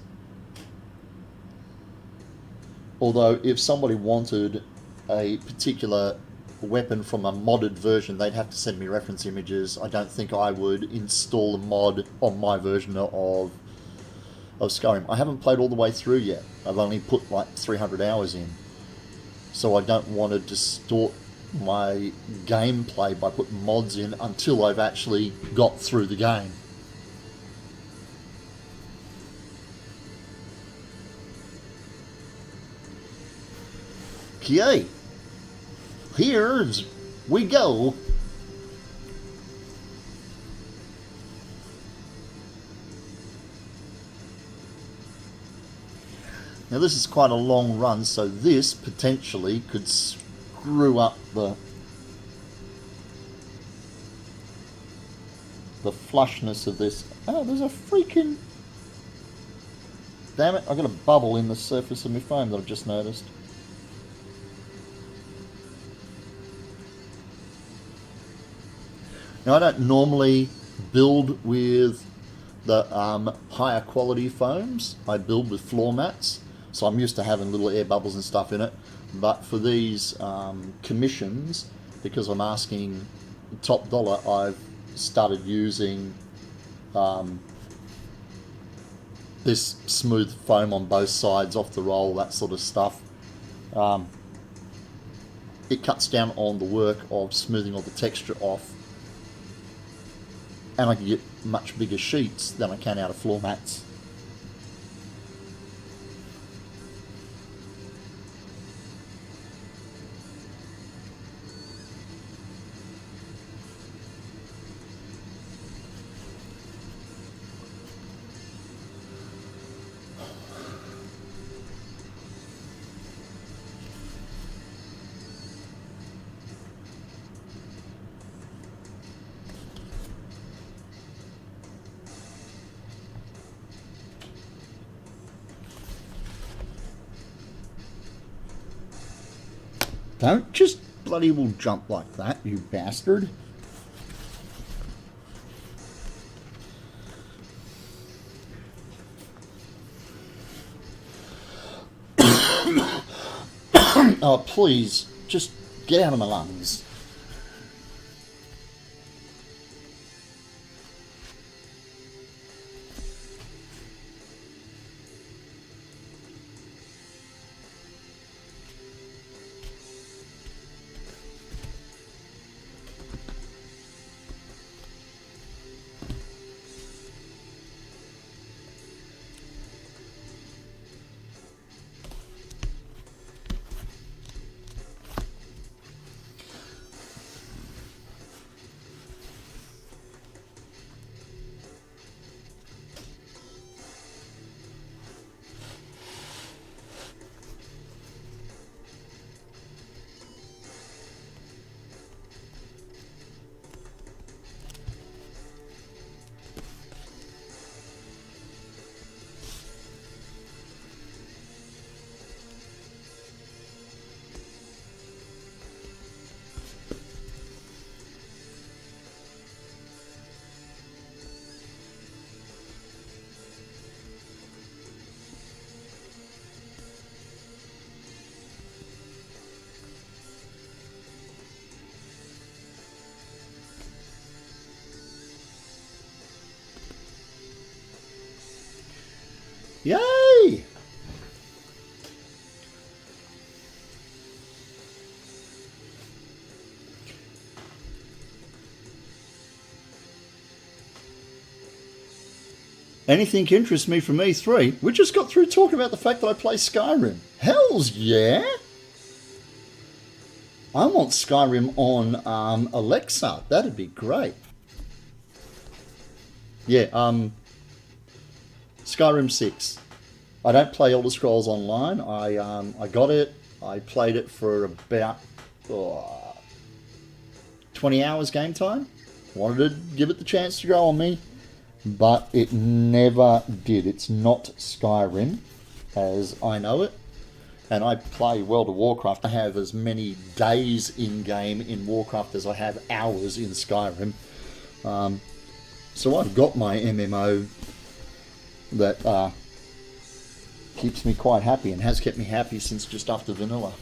Although if somebody wanted a particular weapon from a modded version, they'd have to send me reference images. I don't think I would install a mod on my version of Skyrim. I haven't played all the way through yet. I've only put like 300 hours in. So I don't want to distort my gameplay by putting mods in until I've actually got through the game. Okay, here's we go. Now this is quite a long run, so this potentially could screw up the flushness of this. Oh, there's a freaking... Damn it, I've got a bubble in the surface of my phone that I've just noticed. Now I don't normally build with the higher quality foams. I build with floor mats, so I'm used to having little air bubbles and stuff in it. But for these commissions, because I'm asking top dollar, I've started using this smooth foam on both sides, off the roll, that sort of stuff. It cuts down on the work of smoothing all the texture off, and I can get much bigger sheets than I can out of floor mats. Don't just bloody well jump like that, you bastard. Oh, please, just get out of my lungs. Yay! Anything interests me from E3? We just got through talking about the fact that I play Skyrim. Hells yeah! I want Skyrim on Alexa. That'd be great. Yeah, Skyrim 6. I don't play Elder Scrolls Online. I got it. I played it for about 20 hours game time. Wanted to give it the chance to grow on me, but it never did. It's not Skyrim as I know it. And I play World of Warcraft. I have as many days in game in Warcraft as I have hours in Skyrim. So I've got my MMO that keeps me quite happy and has kept me happy since just after vanilla.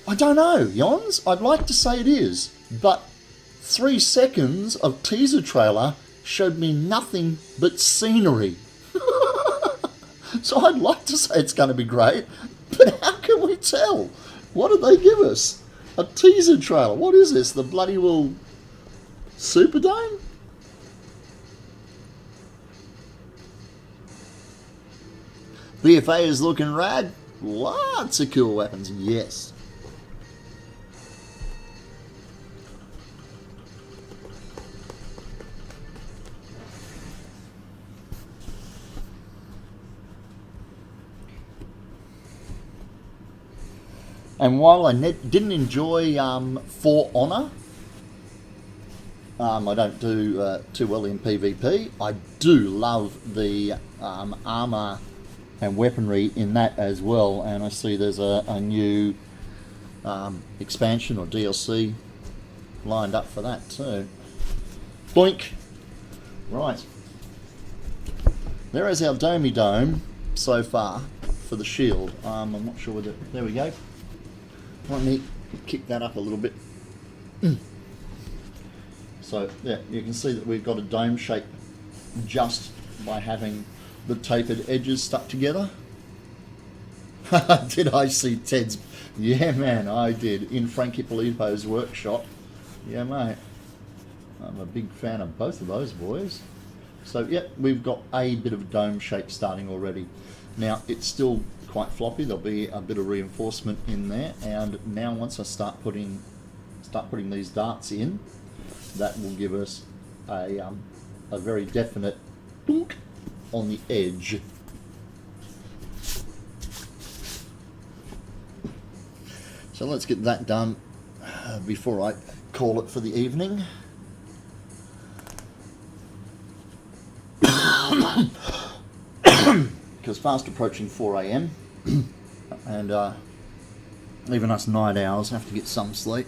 I don't know, Yons. I'd like to say it is, but 3 seconds of teaser trailer showed me nothing but scenery. So I'd like to say it's going to be great, but how can we tell? What did they give us? A teaser trailer. What is this? The bloody well Superdome? BFA is looking rad. Lots of cool weapons, yes. And while I didn't enjoy For Honor, I don't do too well in PvP, I do love the armor and weaponry in that as well. And I see there's a new expansion or DLC lined up for that too. Boink! Right. There is our Domey Dome so far for the shield. I'm not sure whether... There we go. Let me kick that up a little bit. So yeah, you can see that we've got a dome shape just by having the tapered edges stuck together. Did I see Ted's? Yeah, man, I did. In Frankie Polito's workshop. Yeah, mate. I'm a big fan of both of those boys. So yeah, we've got a bit of a dome shape starting already. Now it's still quite floppy. There'll be a bit of reinforcement in there, and now once I start putting these darts in, that will give us a very definite boonk on the edge. So let's get that done before I call it for the evening. Because fast approaching 4 AM and even us night owls have to get some sleep.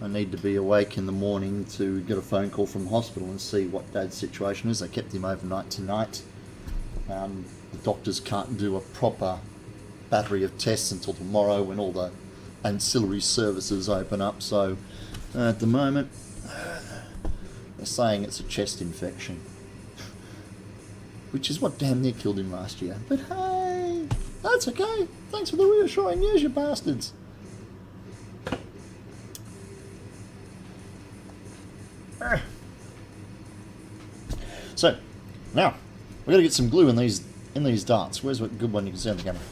I need to be awake in the morning to get a phone call from hospital and see what Dad's situation is. They kept him overnight tonight. The doctors can't do a proper battery of tests until tomorrow when all the ancillary services open up. So at the moment they're saying it's a chest infection, which is what damn near killed him last year. But hey, that's okay. Thanks for the reassuring news, you bastards. So now we're gonna get some glue in these darts. Where's a good one you can see on the camera?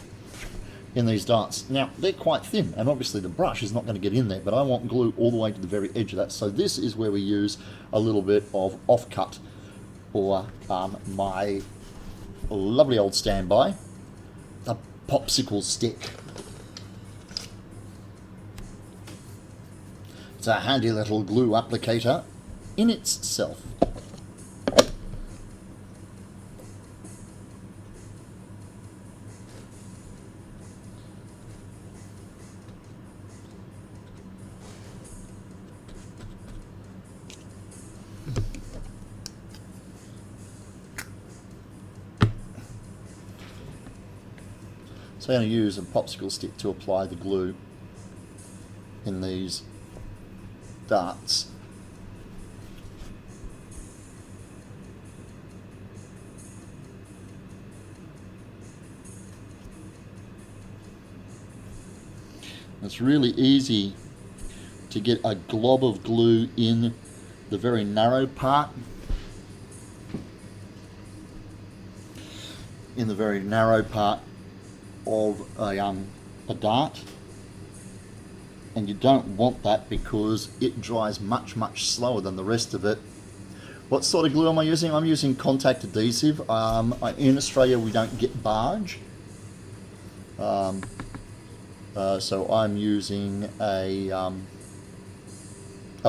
In these darts. Now they're quite thin, and obviously the brush is not going to get in there, but I want glue all the way to the very edge of that. So this is where we use a little bit of offcut, or my lovely old standby, the popsicle stick. It's a handy little glue applicator in itself. So I'm going to use a popsicle stick to apply the glue in these darts. It's really easy to get a glob of glue in the very narrow part. In the very narrow part of a dart, and you don't want that because it dries much slower than the rest of it. What sort of glue am I using? I'm using contact adhesive. In Australia we don't get barge, so I'm using a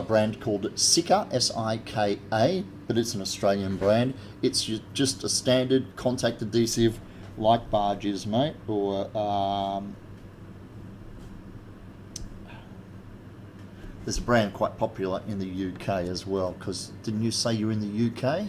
brand called Sika, S-I-K-A, but it's an Australian brand. It's just a standard contact adhesive like barge is, mate, or There's a brand quite popular in the UK as well, because didn't you say you're in the UK?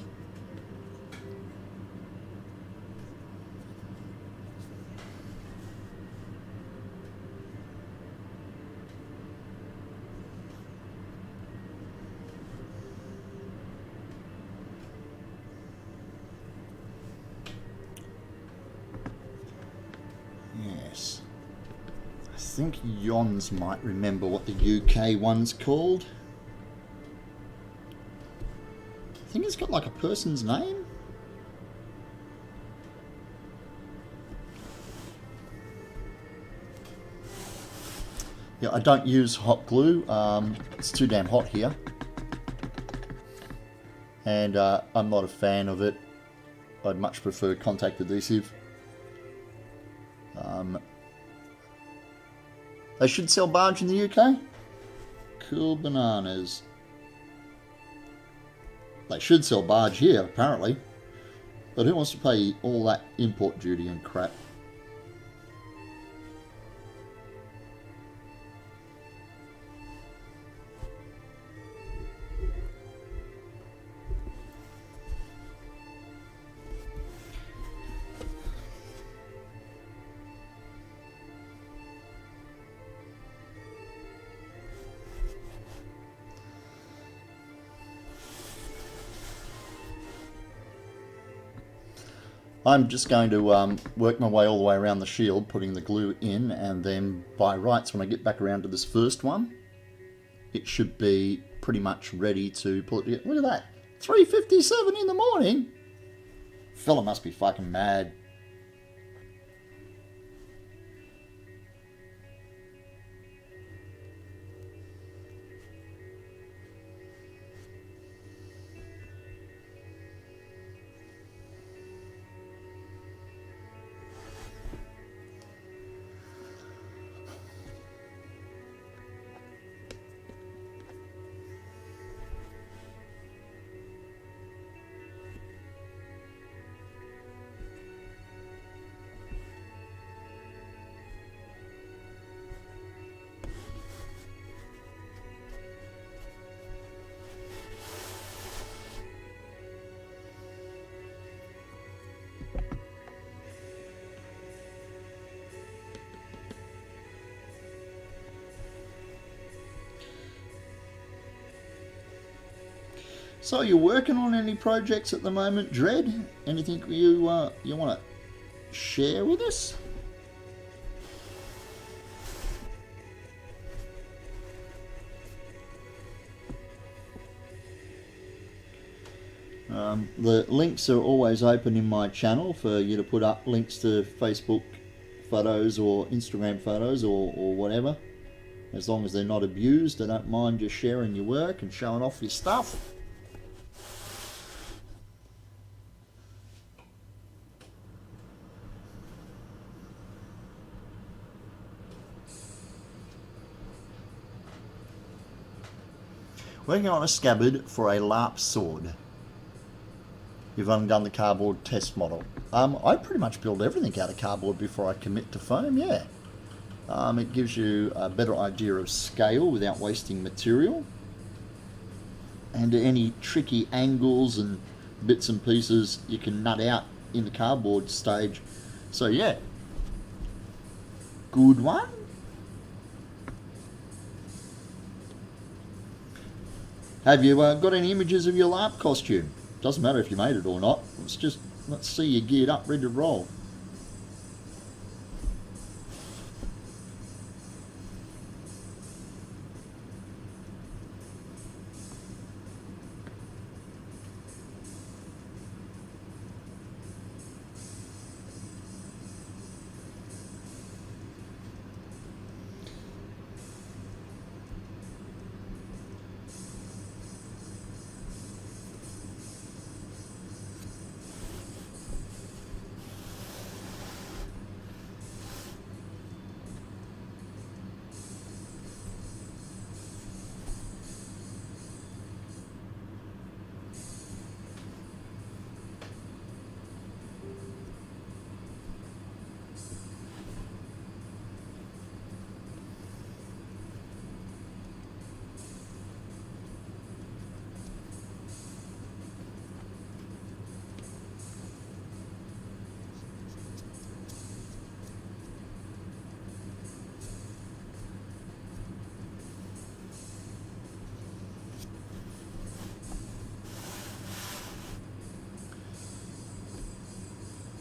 Yes. I think Yons might remember what the UK one's called. I think it's got like a person's name. Yeah, I don't use hot glue. It's too damn hot here. And I'm not a fan of it. I'd much prefer contact adhesive. They should sell barge in the UK. Cool bananas. They should sell barge here, apparently. But who wants to pay all that import duty and crap? I'm just going to work my way all the way around the shield, putting the glue in, and then by rights, when I get back around to this first one, it should be pretty much ready to pull it together. Look at that, 3:57 in the morning. Fella must be fucking mad. So you're working on any projects at the moment, Dread? Anything you want to share with us? The links are always open in my channel for you to put up links to Facebook photos or Instagram photos or whatever. As long as they're not abused, I don't mind you sharing your work and showing off your stuff. Working on a scabbard for a LARP sword. You've undone the cardboard test model. I pretty much build everything out of cardboard before I commit to foam, yeah. It gives you a better idea of scale without wasting material. And any tricky angles and bits and pieces you can nut out in the cardboard stage. So yeah, good one. Have you got any images of your LARP costume? Doesn't matter if you made it or not. Let's see you geared up, ready to roll.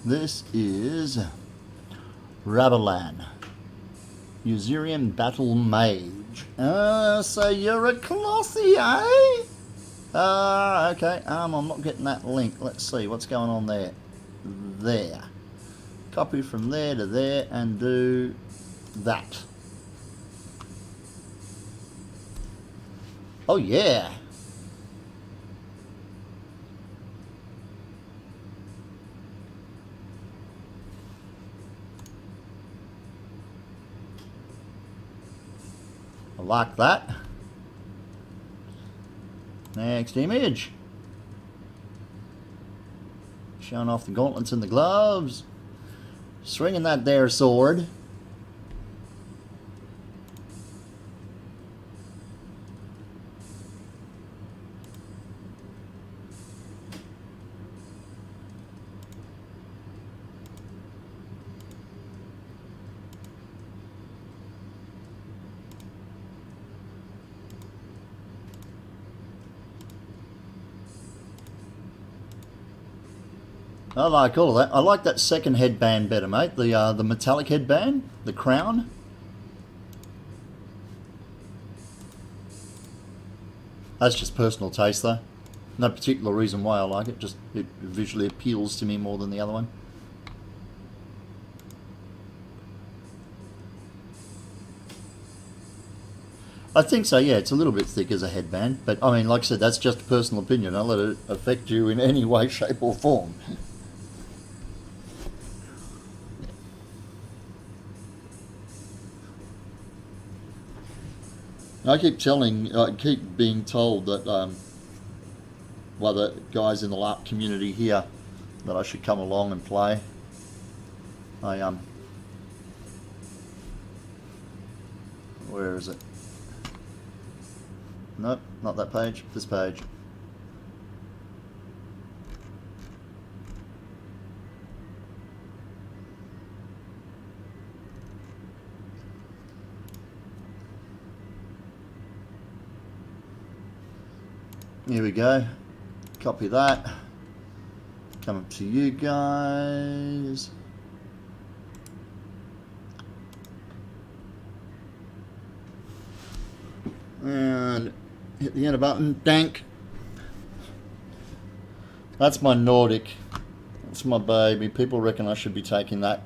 This is Rabalan, Usurian Battle Mage. So you're a Colossi, eh? Okay, I'm not getting that link. Let's see, what's going on there? There. Copy from there to there and do that. Oh yeah. I like that. Next image. Showing off the gauntlets and the gloves. Swinging that there sword. I like all of that. I like that second headband better, mate. The metallic headband, the crown. That's just personal taste, though. No particular reason why I like it. Just it visually appeals to me more than the other one. I think so, yeah. It's a little bit thick as a headband, but I mean, like I said, that's just a personal opinion. I'll let it affect you in any way, shape, or form. I keep being told that, by the guys in the LARP community here, that I should come along and play. Where is it? Nope, not that page, this page. Here we go. Copy that. Come up to you guys. And hit the enter button. Dank. That's my Nordic. That's my baby. People reckon I should be taking that.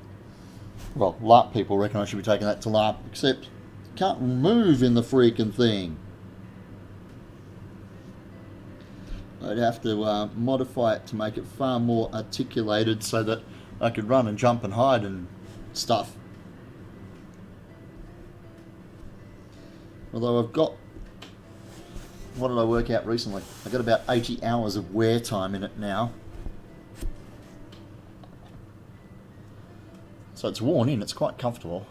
Well, LARP people reckon I should be taking that to LARP, except can't move in the freaking thing. I'd have to modify it to make it far more articulated so that I could run and jump and hide and stuff. Although I've got, what did I work out recently? I've got about 80 hours of wear time in it now. So it's worn in, it's quite comfortable.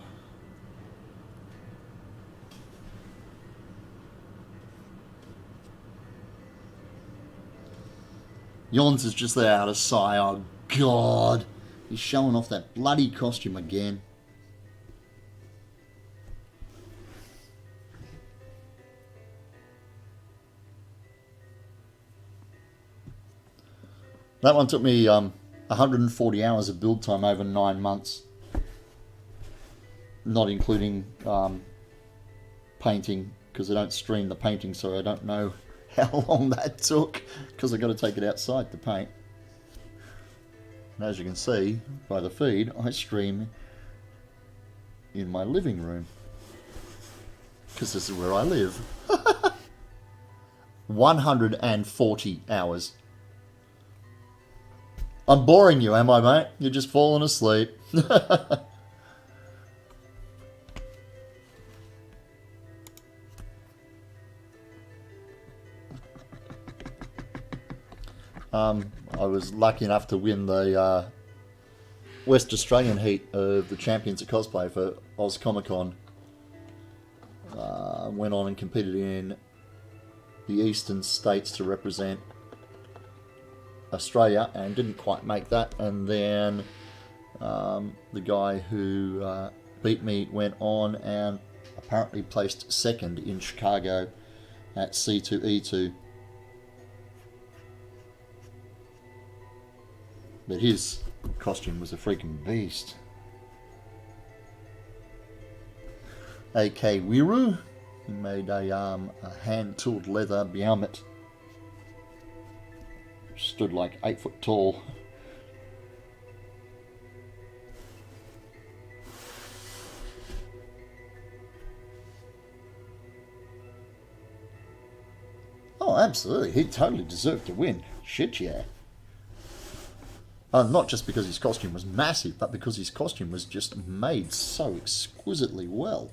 Yawns is just there out of sight. Oh God, he's showing off that bloody costume again. That one took me 140 hours of build time over 9 months, not including painting, because I don't stream the painting, so I don't know how long that took, because I've got to take it outside to paint. And as you can see by the feed, I stream in my living room, because this is where I live. 140 hours. I'm boring you, am I, mate? You're just falling asleep. I was lucky enough to win the West Australian heat of the Champions at Cosplay for Oz Comic Con. Went on and competed in the eastern states to represent Australia and didn't quite make that. And then the guy who beat me went on and apparently placed second in Chicago at C2E2. But his Costume was a freaking beast. A.K. Wiru, he made a hand-tooled leather helmet. Stood like 8 foot tall. Oh, absolutely. He totally deserved to win. Shit, yeah. Not just because his costume was massive, but because his costume was just made so exquisitely well.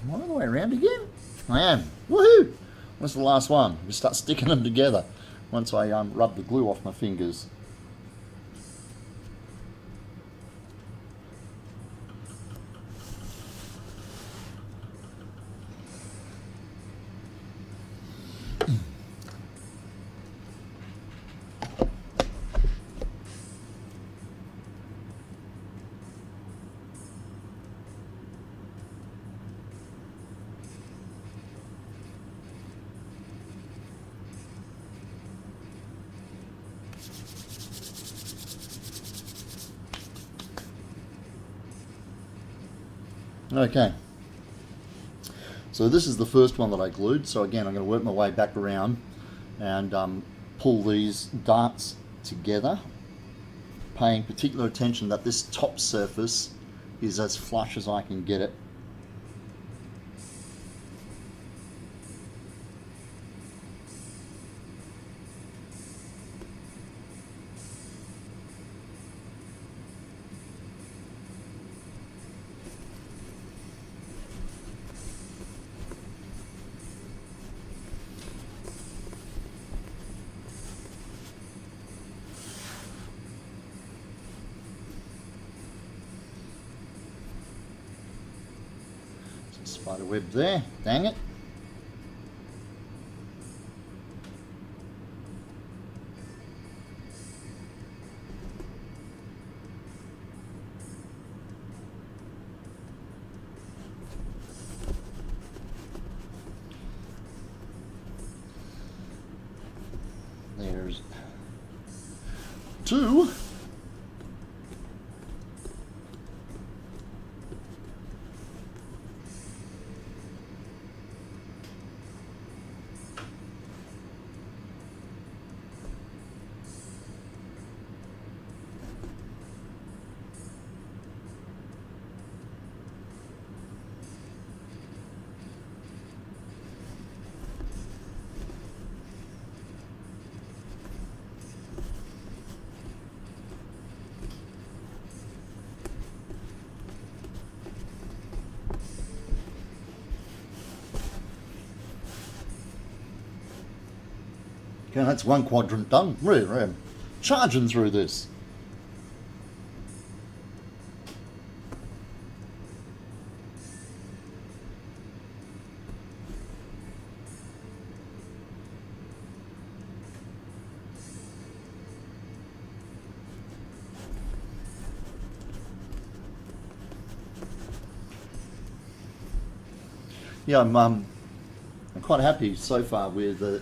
Am I all the way around again? I am. Woohoo! What's the last one? We start sticking them together once I rub the glue off my fingers. Okay, so this is the first one that I glued. So again, I'm going to work my way back around and pull these darts together, paying particular attention that this top surface is as flush as I can get it. Spider web there, dang it. There's 2. Okay, that's one quadrant done. Really, charging through this. Yeah, I'm quite happy so far with the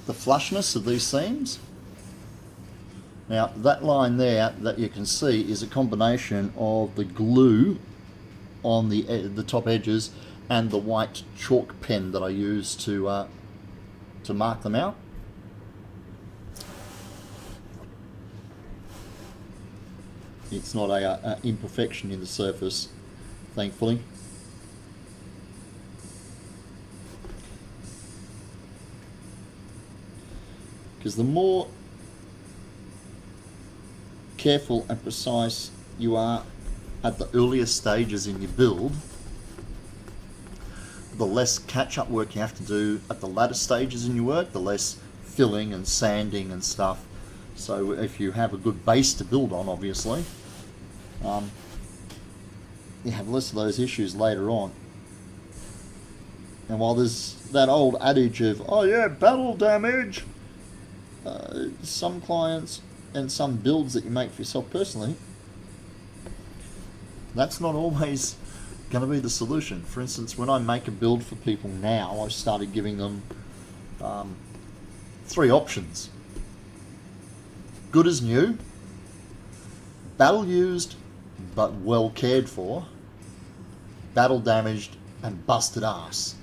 flushness of these seams. Now that line there that you can see is a combination of the glue on the top edges and the white chalk pen that I use to mark them out. It's not a imperfection in the surface, thankfully. Because the more careful and precise you are at the earlier stages in your build, the less catch-up work you have to do at the latter stages in your work, the less filling and sanding and stuff. So if you have a good base to build on, obviously, you have less of those issues later on. And while there's that old adage of, oh yeah, battle damage, some clients and some builds that you make for yourself personally, that's not always going to be the solution. For instance, when I make a build for people now, I've started giving them 3 options. Good as new, battle used but well cared for, battle damaged and busted ass.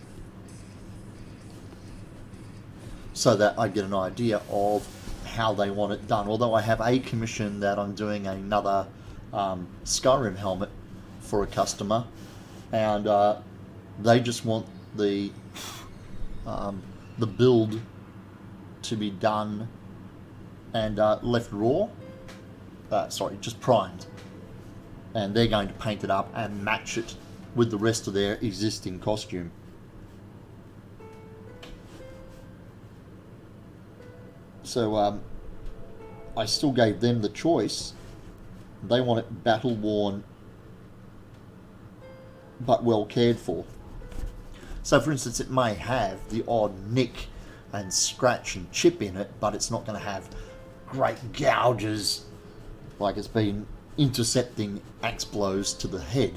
So that I get an idea of how they want it done. Although I have a commission that I'm doing another Skyrim helmet for a customer, and they just want the build to be done and left raw. Sorry, just primed, and they're going to paint it up and match it with the rest of their existing costume. So I still gave them the choice. They want it battle worn but well cared for. So for instance, it may have the odd nick and scratch and chip in it, but it's not going to have great gouges like it's been intercepting axe blows to the head,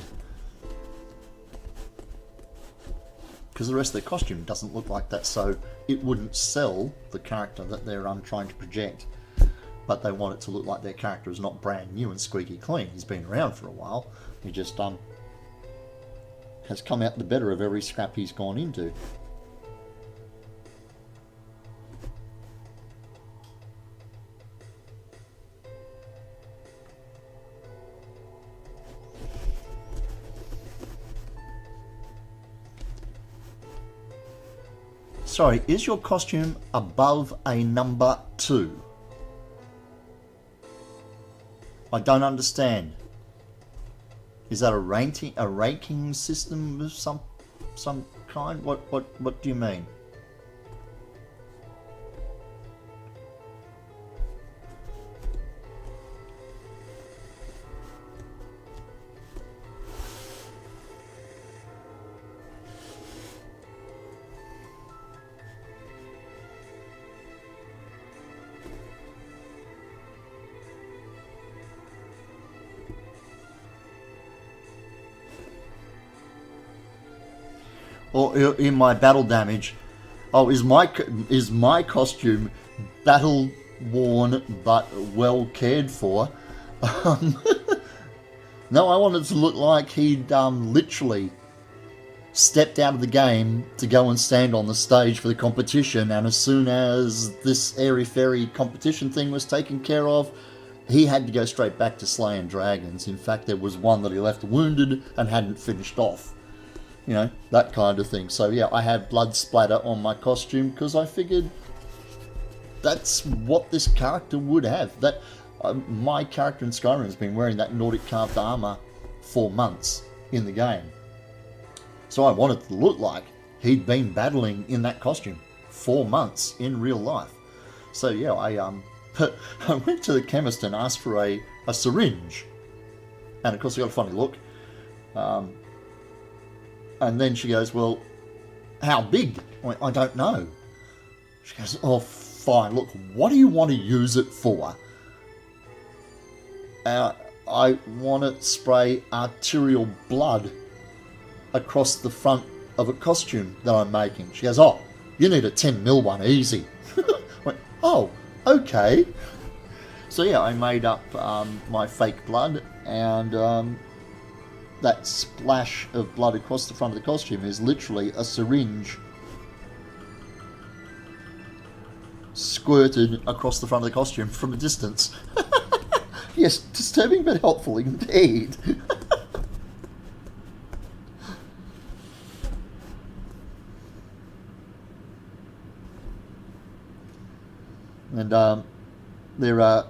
because the rest of their costume doesn't look like that, so it wouldn't sell the character that they're trying to project. But they want it to look like their character is not brand new and squeaky clean. He's been around for a while. He just has come out the better of every scrap he's gone into. Sorry, is your costume above a number 2? I don't understand. Is that a ranking system of some kind? What do you mean? Or in my battle damage, oh, is my costume battle worn but well cared for? No, I wanted it to look like he'd literally stepped out of the game to go and stand on the stage for the competition, and as soon as this airy-fairy competition thing was taken care of, he had to go straight back to slaying dragons. In fact, there was one that he left wounded and hadn't finished off. You know, that kind of thing. So yeah, I have blood splatter on my costume because I figured that's what this character would have. That my character in Skyrim has been wearing that Nordic carved armor for months in the game. So I wanted to look like he'd been battling in that costume for months in real life. So yeah, I went to the chemist and asked for a syringe, and of course I got a funny look. And then she goes, well, how big? I went, I don't know. She goes, oh, fine. Look, what do you want to use it for? I want to spray arterial blood across the front of a costume that I'm making. She goes, oh, you need a 10mm one, easy. I went, oh, okay. So yeah, I made up my fake blood, and that splash of blood across the front of the costume is literally a syringe squirted across the front of the costume from a distance. Yes, disturbing but helpful indeed. And there are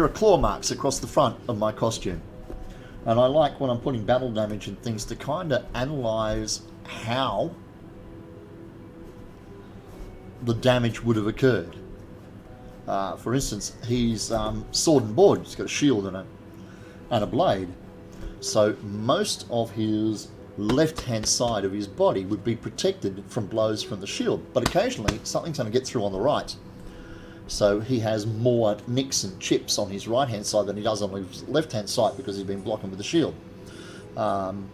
claw marks across the front of my costume. And I like when I'm putting battle damage and things to kind of analyze how the damage would have occurred. For instance, he's sword and board. He's got a shield and a blade. So most of his left-hand side of his body would be protected from blows from the shield. But occasionally, something's going to get through on the right. So he has more nicks and chips on his right-hand side than he does on his left-hand side because he's been blocking with the shield. On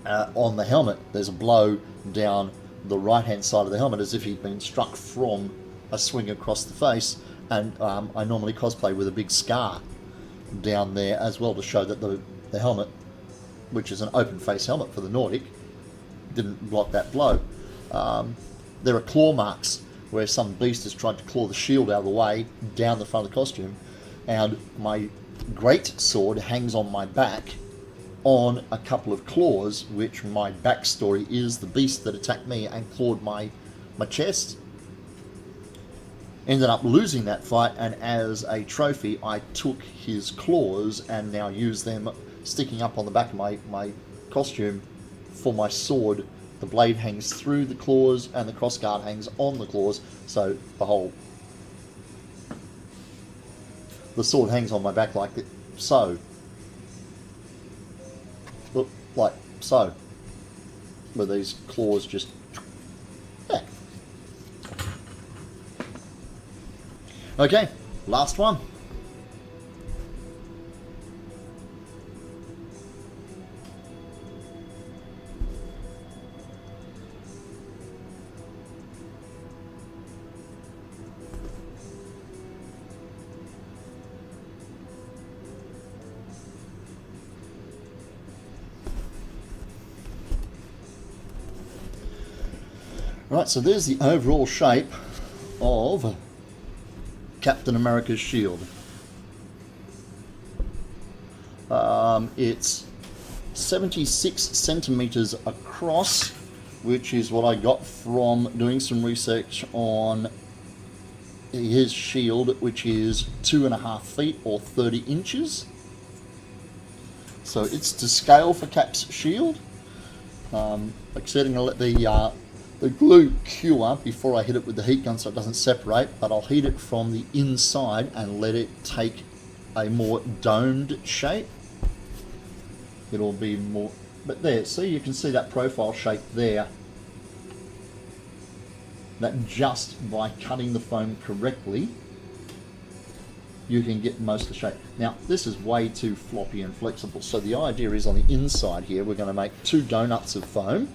the helmet, there's a blow down the right-hand side of the helmet as if he'd been struck from a swing across the face. And I normally cosplay with a big scar down there as well to show that the helmet, which is an open-face helmet for the Nordic, didn't block that blow. There are claw marks where some beast has tried to claw the shield out of the way down the front of the costume, and my great sword hangs on my back on a couple of claws, which my backstory is the beast that attacked me and clawed my chest. Ended up losing that fight, and as a trophy I took his claws and now use them sticking up on the back of my costume for my sword. The blade hangs through the claws and the crossguard hangs on the claws, so the sword hangs on my back like so. Look, like so. With these claws just... yeah. Okay, last one. Right, so there's the overall shape of Captain America's shield. It's 76 centimeters across, which is what I got from doing some research on his shield, which is 2.5 feet or 30 inches. So it's to scale for Cap's shield. Like I said, I'm going to let the glue cure before I hit it with the heat gun so it doesn't separate, but I'll heat it from the inside and let it take a more domed shape. It'll be more, but there, see, you can see that profile shape there. That just by cutting the foam correctly, you can get most of the shape. Now, this is way too floppy and flexible, so the idea is on the inside here, we're going to make 2 donuts of foam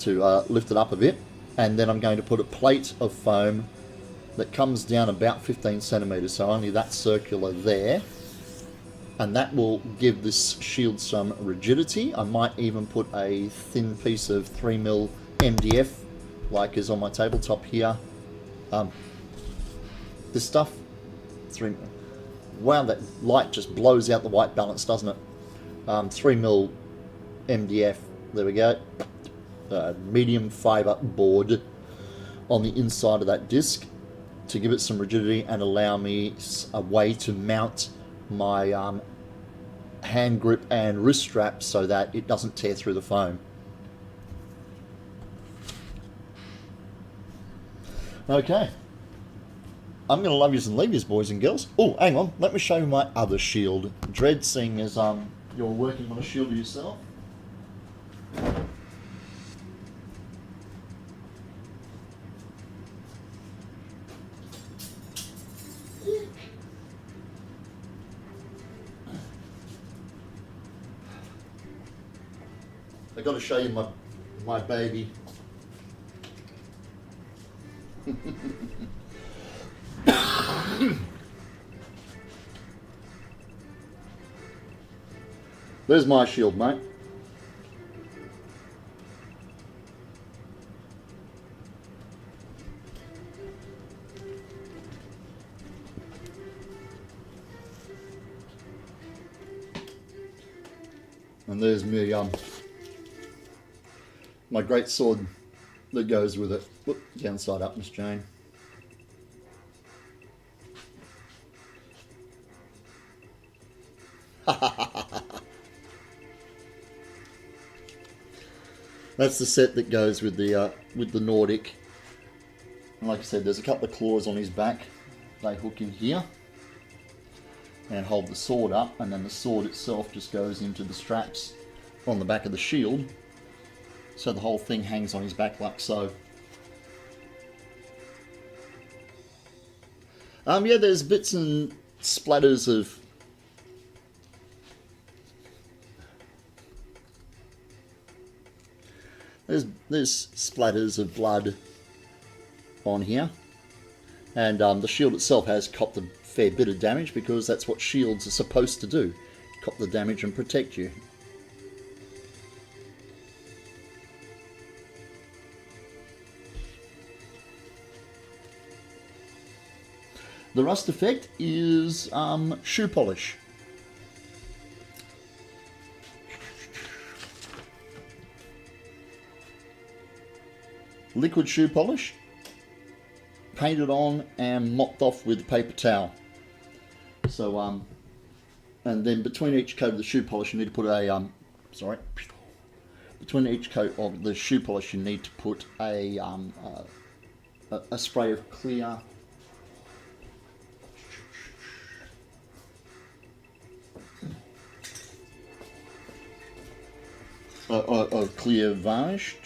to lift it up a bit, and then I'm going to put a plate of foam that comes down about 15 centimeters, so only that circular there, and that will give this shield some rigidity. I might even put a thin piece of 3mm MDF like is on my tabletop here. This stuff, wow, that light just blows out the white balance, doesn't it? 3mm MDF, there we go. Medium fiber board on the inside of that disc to give it some rigidity and allow me a way to mount my hand grip and wrist strap so that it doesn't tear through the foam. Okay, I'm going to love yous and leave yous, boys and girls. Oh, hang on, let me show you my other shield. Dread, seeing as you're working on a shield yourself. I've got to show you my baby. There's my shield, mate. And there's me, my great sword that goes with it. Whoop, downside up, Miss Jane. That's the set that goes with the Nordic. And like I said, there's a couple of claws on his back. They hook in here and hold the sword up, and then the sword itself just goes into the straps on the back of the shield. So the whole thing hangs on his back like so. Yeah, there's bits and splatters of there's splatters of blood on here, and the shield itself has copped a fair bit of damage because that's what shields are supposed to do, cop the damage and protect you. The rust effect is shoe polish. Liquid shoe polish, painted on and mopped off with a paper towel. So and then between each coat of the shoe polish you need to put a between each coat of the shoe polish you need to put a spray of clear clear varnish.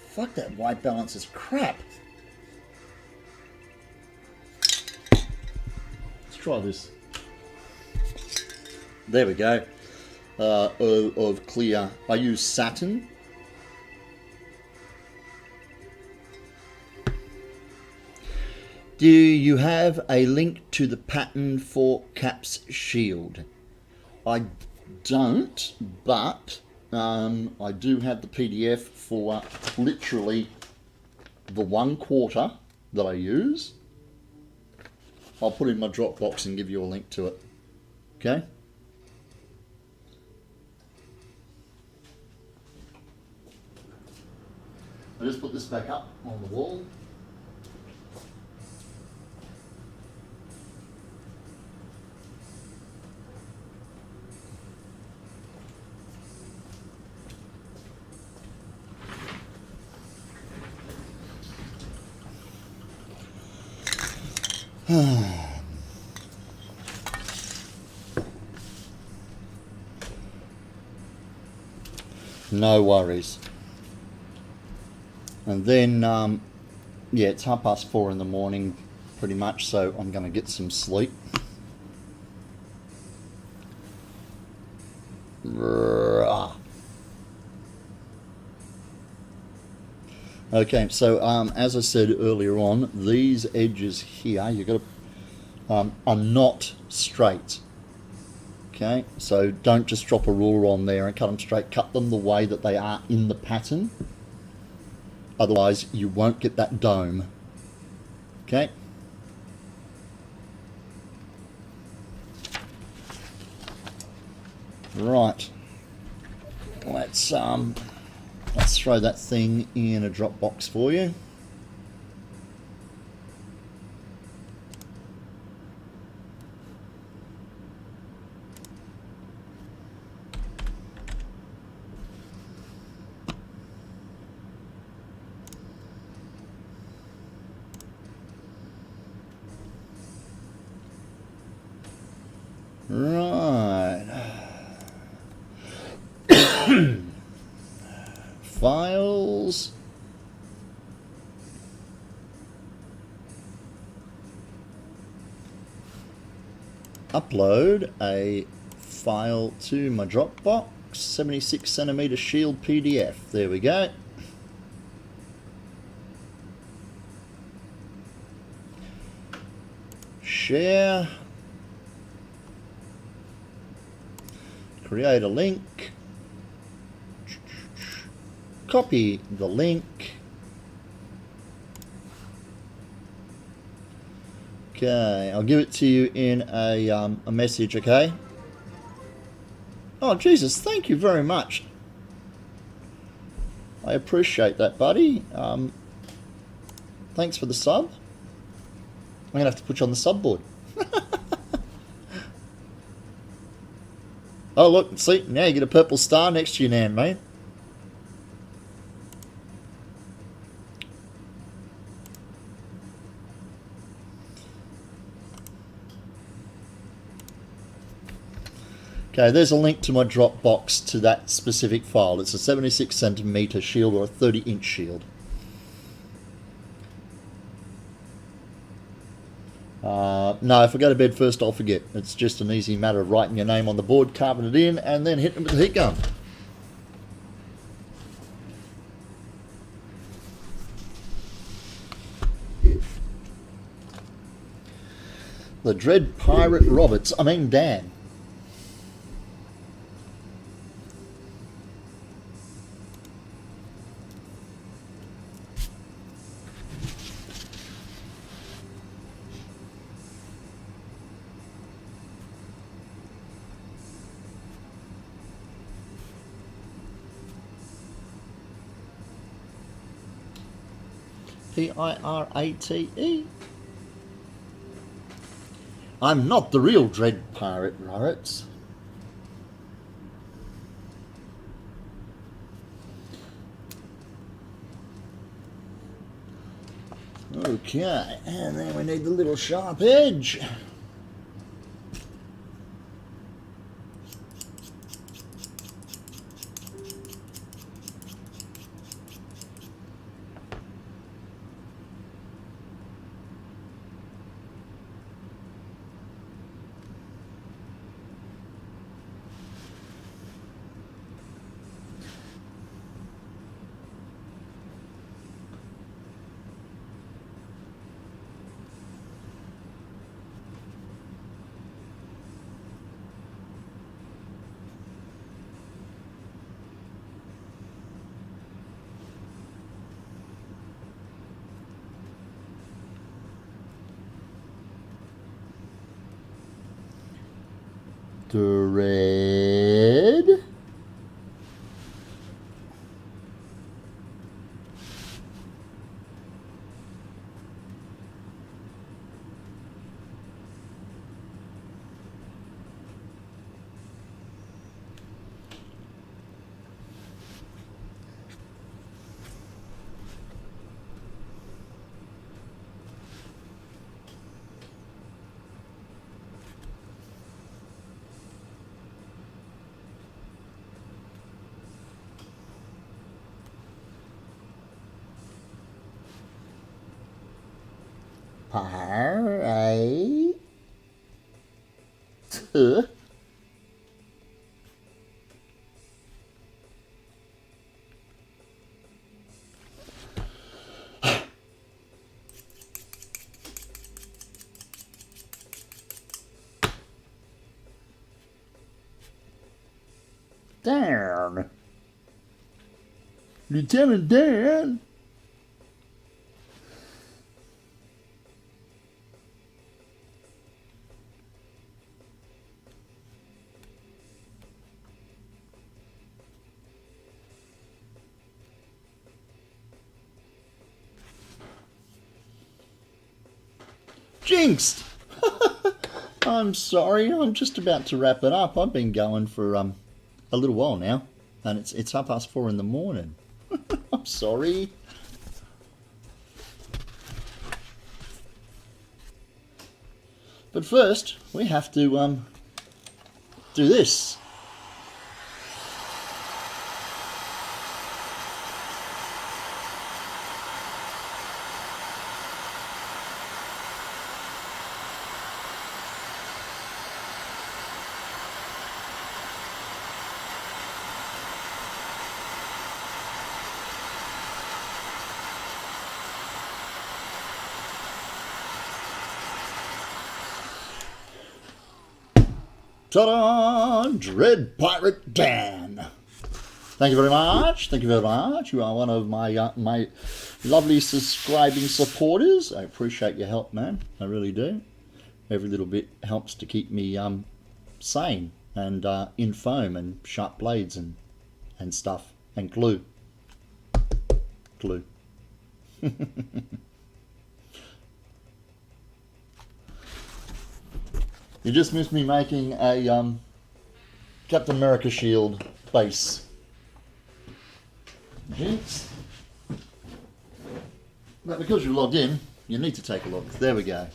Fuck, that white balance is crap. Let's try this. There we go. Of clear. I use satin. Do you have a link to the pattern for Cap's shield? I don't, but I do have the PDF for literally the 1/4 that I use. I'll put it in my Dropbox and give you a link to it. Okay? I'll just put this back up on the wall. No worries. And then, yeah, it's 4:30 in the morning, pretty much, so I'm going to get some sleep. Okay, so as I said earlier on, these edges here, you've got to, are not straight. Okay, so don't just drop a ruler on there and cut them straight. Cut them the way that they are in the pattern. Otherwise, you won't get that dome. Okay. Right. Let's throw that thing in a drop box for you. Right. Files. Upload a file to my Dropbox. 76cm shield PDF. There we go. Share. Create a link. Copy the link. Okay, I'll give it to you in a message, okay? Oh, Jesus, thank you very much. I appreciate that, buddy. Thanks for the sub. I'm going to have to put you on the sub board. Oh, look, see, now you get a purple star next to your name, mate. Okay, there's a link to my Dropbox to that specific file. It's a 76cm shield or a 30-inch shield. No, if I go to bed first, I'll forget. It's just an easy matter of writing your name on the board, carving it in, and then hitting it with the heat gun. The Dread Pirate Dan. Pirate. I'm not the real Dread Pirate, Roberts. Okay, and then we need the little sharp edge. Dread. Pirate. Dan. Lieutenant Dan. Jinxed! I'm sorry, I'm just about to wrap it up. I've been going for a little while now, and it's 4:30 in the morning. I'm sorry. But first, we have to do this. Ta-da! Dread Pirate Dan. Thank you very much. Thank you very much. You are one of my my lovely subscribing supporters. I appreciate your help, man. I really do. Every little bit helps to keep me sane and in foam and sharp blades and stuff and glue. Glue. You just missed me making a Captain America shield base. Jinx. But because you're logged in, you need to take a look. There we go.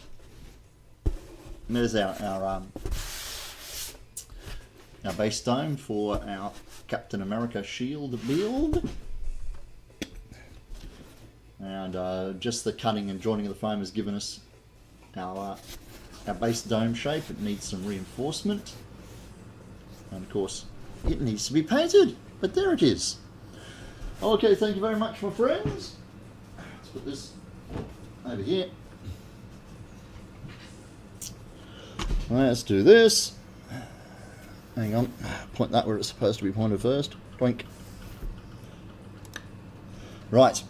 And there's our our base dome for our Captain America shield build. And just the cutting and joining of the foam has given us our base dome shape. It needs some reinforcement. And of course, it needs to be painted. But there it is. Okay, thank you very much, my friends. Let's put this over here. Let's do this. Hang on. Point that where it's supposed to be pointed first. Doink. Right.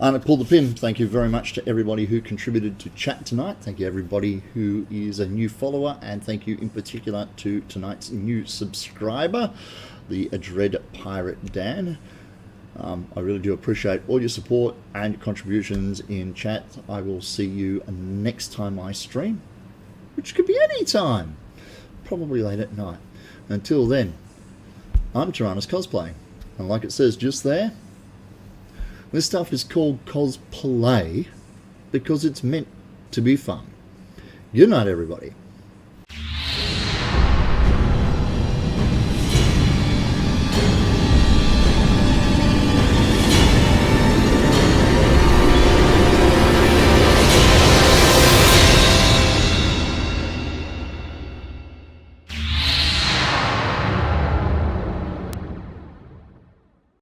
I'm going to pull the pin. Thank you very much to everybody who contributed to chat tonight. Thank you everybody who is a new follower, and thank you in particular to tonight's new subscriber, the Dread Pirate Dan. I really do appreciate all your support and your contributions in chat. I will see you next time I stream, which could be any time, probably late at night. Until then, I'm Tyrannus Cosplay, and like it says just there, this stuff is called cosplay because it's meant to be fun. Good night, everybody.